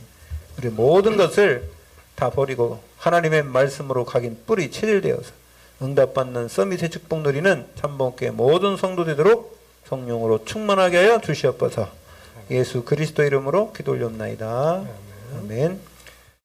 우리 모든 것을 다 버리고 하나님의 말씀으로 각인 뿌리 체질되어서 응답받는 서밋의 축복 누리는 참복교회 모든 성도 되도록 성령으로 충만하게 하여 주시옵소서. 예수 그리스도 이름으로 기도 올렸나이다. 아멘.